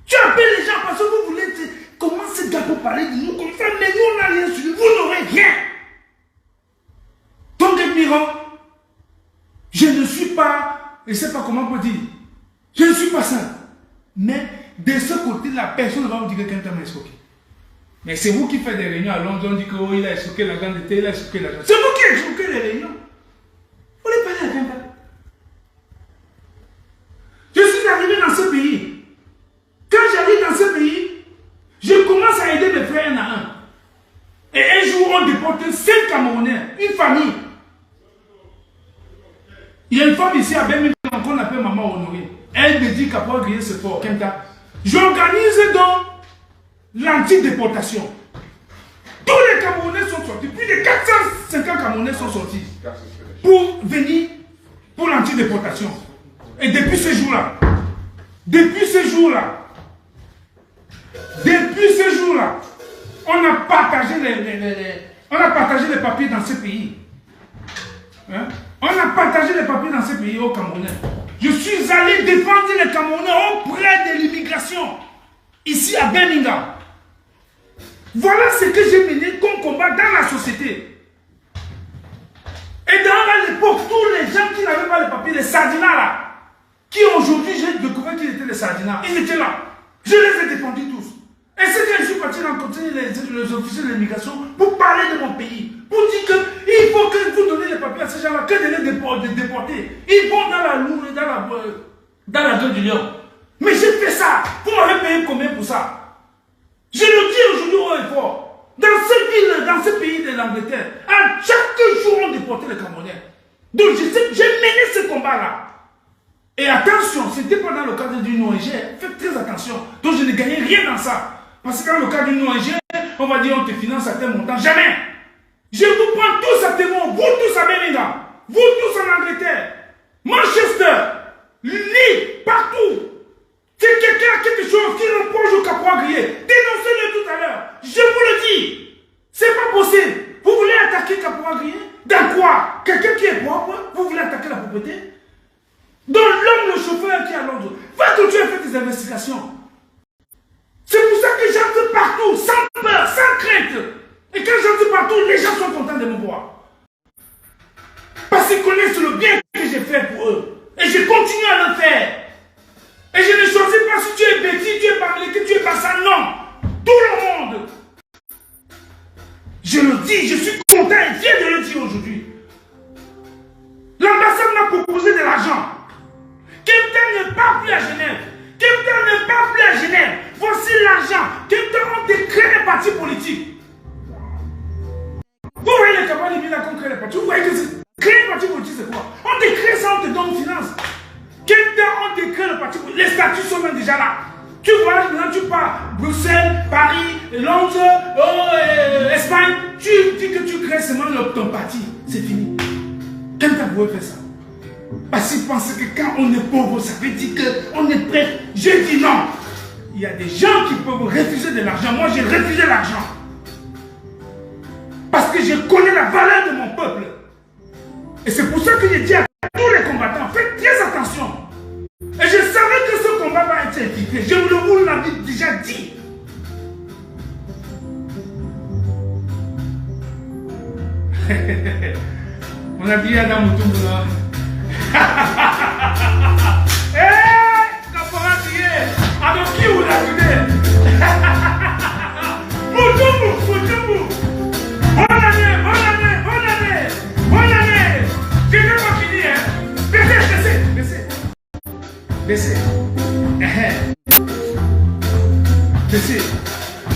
Tu appelles les gens parce que vous voulez dire comment ce gars peut parler de nous comme ça, mais nous on n'a rien sur lui, vous n'aurez rien. Donc, admirant, je ne suis pas, je ne sais pas comment on peut dire, je ne suis pas saint. Mais de ce côté-là, personne ne va vous dire que quelqu'un m'a escroqué. Mais c'est vous qui faites des réunions à Londres, on dit qu'il a escroqué la grande d'été, il a escroqué la grande. C'est vous qui escroquez les réunions. Vous voulez parler à quelqu'un. Je suis arrivé dans ce pays. Quand j'arrive dans ce pays, je commence à aider mes frères un à un. Et un jour, on déporte 5 Camerounais, une famille. Il y a une femme ici à Birmingham qu'on appelle Maman Honorée. Elle me dit qu'à pouvoir griller ce fort, Kenta. J'organise donc l'anti-déportation. Tous les Camerounais sont sortis. Plus de 450 Camerounais sont sortis pour venir pour l'anti-déportation. Et depuis ce jour-là, on a partagé les papiers dans ce pays. Hein? On a partagé les papiers dans ce pays au Camerounais. Je suis allé défendre les Camerounais auprès de l'immigration, ici à Birmingham. Voilà ce que j'ai mené comme combat dans la société. Et dans l'époque, tous les gens qui n'avaient pas les papiers, les sardinats là, qui aujourd'hui j'ai découvert qu'ils étaient les sardinats, ils étaient là. Je les ai défendus tous. Et c'est que je suis parti rencontrer les officiers de l'immigration pour parler de mon pays. Pour dire qu'il faut que vous donnez les papiers à ces gens-là, que de les déporter. Ils vont dans la loue, dans la gueule du lion. Mais j'ai fait ça. Vous m'avez payé combien pour ça? Je le dis aujourd'hui haut et fort. Dans cette ville, dans ce pays de l'Angleterre, à chaque jour on déportait les Camerounais. Donc j'ai mené ce combat-là. Et attention, ce n'était pas dans le cadre d'une ONG. Faites très attention. Donc je ne gagnais rien dans ça. Parce que dans le cadre d'une ONG, on va dire on te finance à tel montant. Jamais. Je vous prends tous à témoin, vous tous à Birmingham, vous tous en Angleterre, Manchester, Lille, partout. C'est quelqu'un a quelque chose qui reproche au Capois grillé. Dénoncez-le tout à l'heure. Je vous le dis. C'est pas possible. Vous voulez attaquer Capois grillé? Dans quoi? Quelqu'un qui est propre, vous voulez attaquer la propriété? Donc l'homme, le chauffeur qui est à Londres, va continuer à faire des investigations. C'est pour ça que j'entre partout, sans peur, sans crainte. Et quand j'entre partout, les gens sont contents de me voir. Parce qu'ils connaissent le bien que j'ai fait pour eux. Et je continue à le faire. Et je ne choisis pas si tu es bêtise, tu es parlé, que tu es pas ça, non. Tout le monde. Je le dis, je suis content et fier de le dire aujourd'hui. L'ambassade m'a proposé de l'argent. Quelqu'un ne part plus à Genève. Quelqu'un ne part plus à Genève. Voici l'argent. Quelqu'un a créé un parti politique. Vous voyez les campagnes de Mila qu'on crée les partis. Vous voyez que créer un parti politique, c'est quoi? On te crée ça, on te donne finance. Quelqu'un, on te crée le parti politique. Les statuts sont même déjà là. Tu voyages maintenant, tu pars Bruxelles, Paris, Londres, Espagne. Tu dis que tu crées seulement ton parti. C'est fini. Quelqu'un pouvait faire ça. Parce qu'ils pensent que quand on est pauvre, ça veut dire qu'on est prêt. J'ai dit non. Il y a des gens qui peuvent refuser de l'argent. Moi, j'ai refusé l'argent. Parce que je connais la valeur de mon peuple. Et c'est pour ça que je dis à tous les combattants, faites très attention. Et je savais que ce combat va être infiltré. Je vous l'avais déjà dit. On a dit Adam Moutoumboula. Eh, Caporal Tigé, alors qui vous l'a donné? Moutoumbo. Bonne année. Je n'ai pas fini, hein. Baissez. Baissez.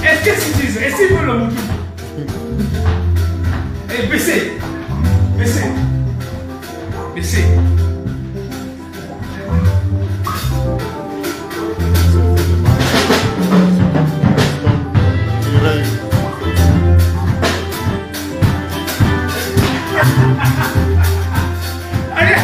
Est-ce que si disent, est-ce qu'il veut le Moutoumbo? Eh, baissez. Allez.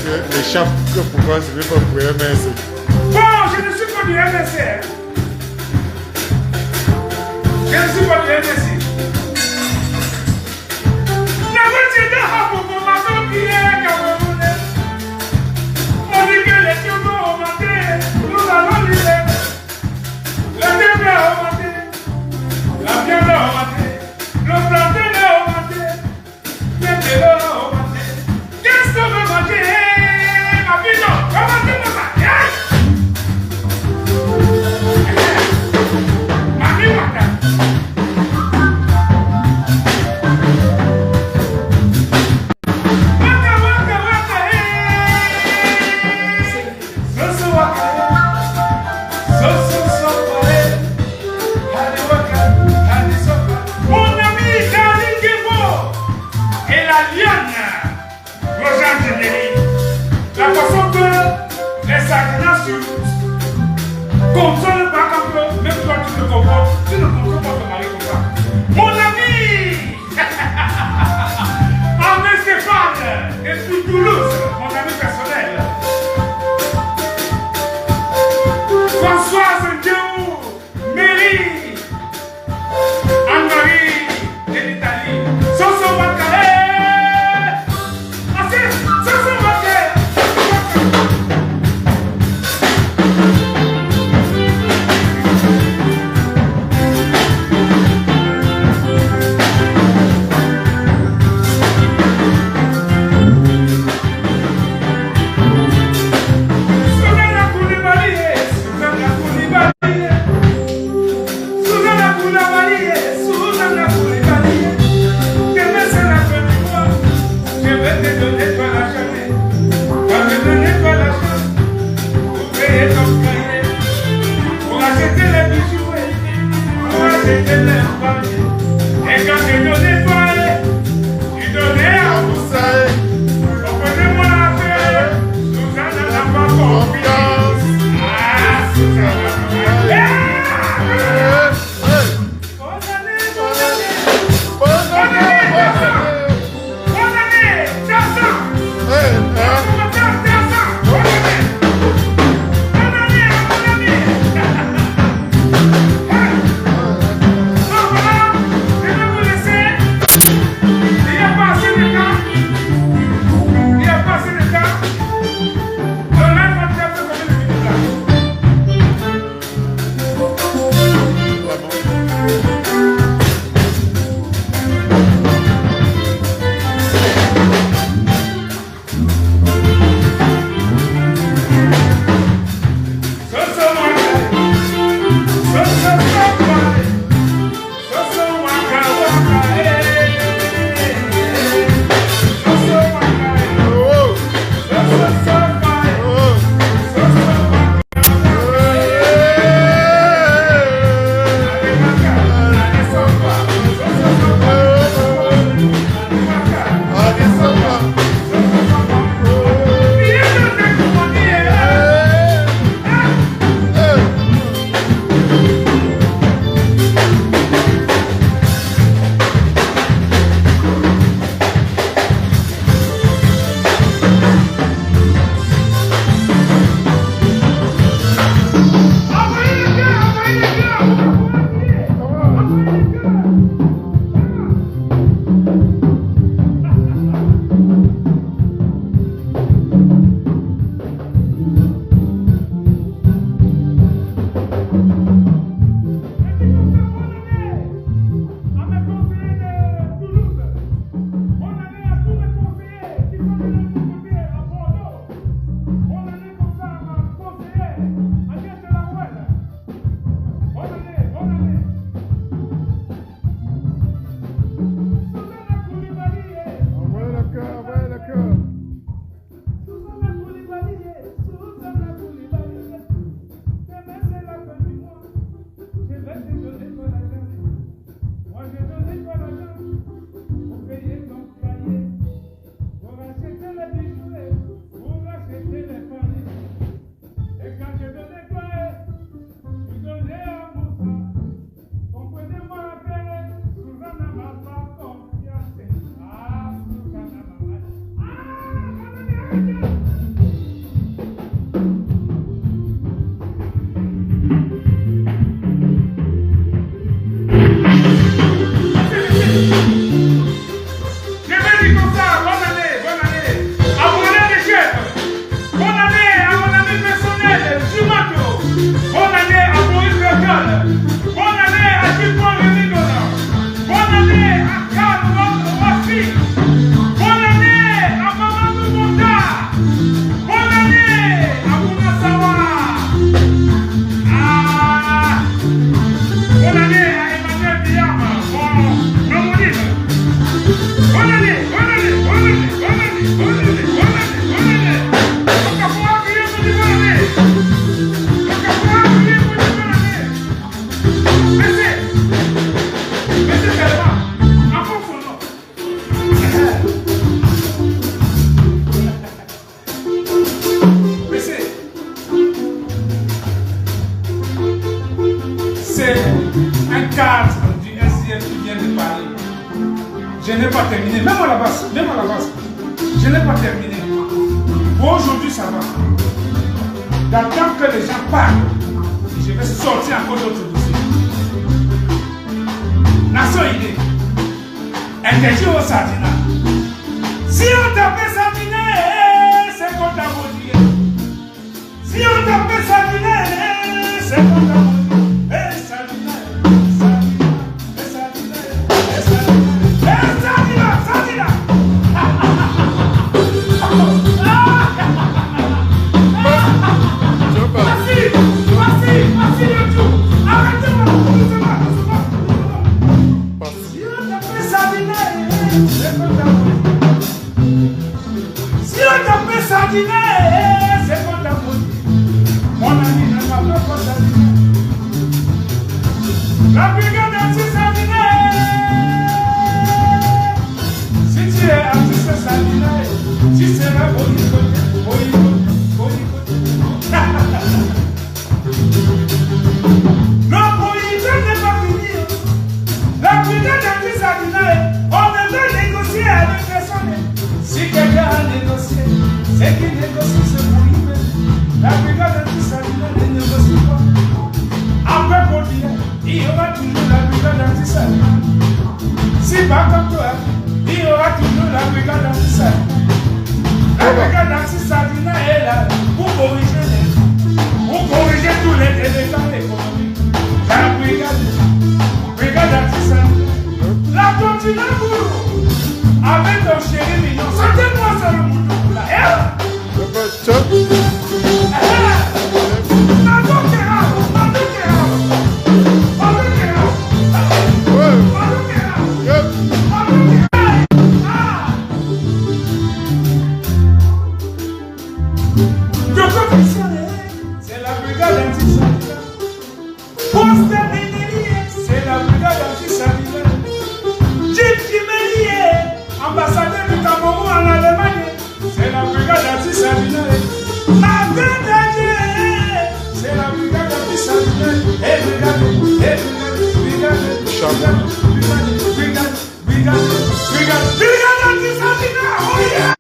que l'échappe que pourquoi ce n'est pas pour MSC.
Bon, je ne suis pas du MSC. Je ne suis pas du MSC. Contrôle pas comme toi, même toi tu ne comprends, tu ne comprends pas ton mari comme ça. Mon ami Ahmed Stéphane, depuis Toulouse, mon ami personnel. Françoise Ndiou, Mary, Anne-Marie de l'Italie, Soso Bakare, Soso Bakare. c'est un cadre du SDF qui vient de parler. Je n'ai pas terminé, même à la base, je n'ai pas terminé. Pour aujourd'hui, ça va. D'attendre que les gens parlent, je vais sortir encore d'autres dossiers. Nation idée. Interdit au Sardina. Si on t'appelle Sardina, c'est qu'on t'a maudit. Si on t'appelle Sardina, c'est qu'on t'a maudit. Sardina, Sardina, Sardina, Sardina, Sardina. Merci le tout. Arrêtez-moi, si on t'appelle Sardina, c'est qu'on t'a maudit. Si on t'appelle Sardina, c'est qu'on t'a maudit. Mon ami ne m'appelle pas Sardina. La brigade anti-Sardina. Si tu es anti-Sardina, tu seras boycotté. Non, boycotté n'est pas fini. La brigade anti-Sardina, on devrait négocier avec personne. Si quelqu'un a négocié, c'est qu'il négocie, c'est pour lui-même. La brigade anti-Sardina ne négocie pas. Après pour dire, il y aura toujours la brigade anti-Sardina. Si pas comme toi, il y aura toujours la brigade anti-Sardina. La brigade anti-Sardina est là pour corriger tous les délégués économiques. La brigade anti-Sardina. La continent pour avec ton chéri mignon. Sortez-moi sur le mouton là. C'est la brigade anti-Sardina. Poste c'est la brigade anti-Sardina. Jim Kimelier, ambassadeur du Cameroun en Allemagne, c'est la brigade anti-Sardina. C'est la brigade anti-Sardina. Brigade anti-Sardina. Oh yeah!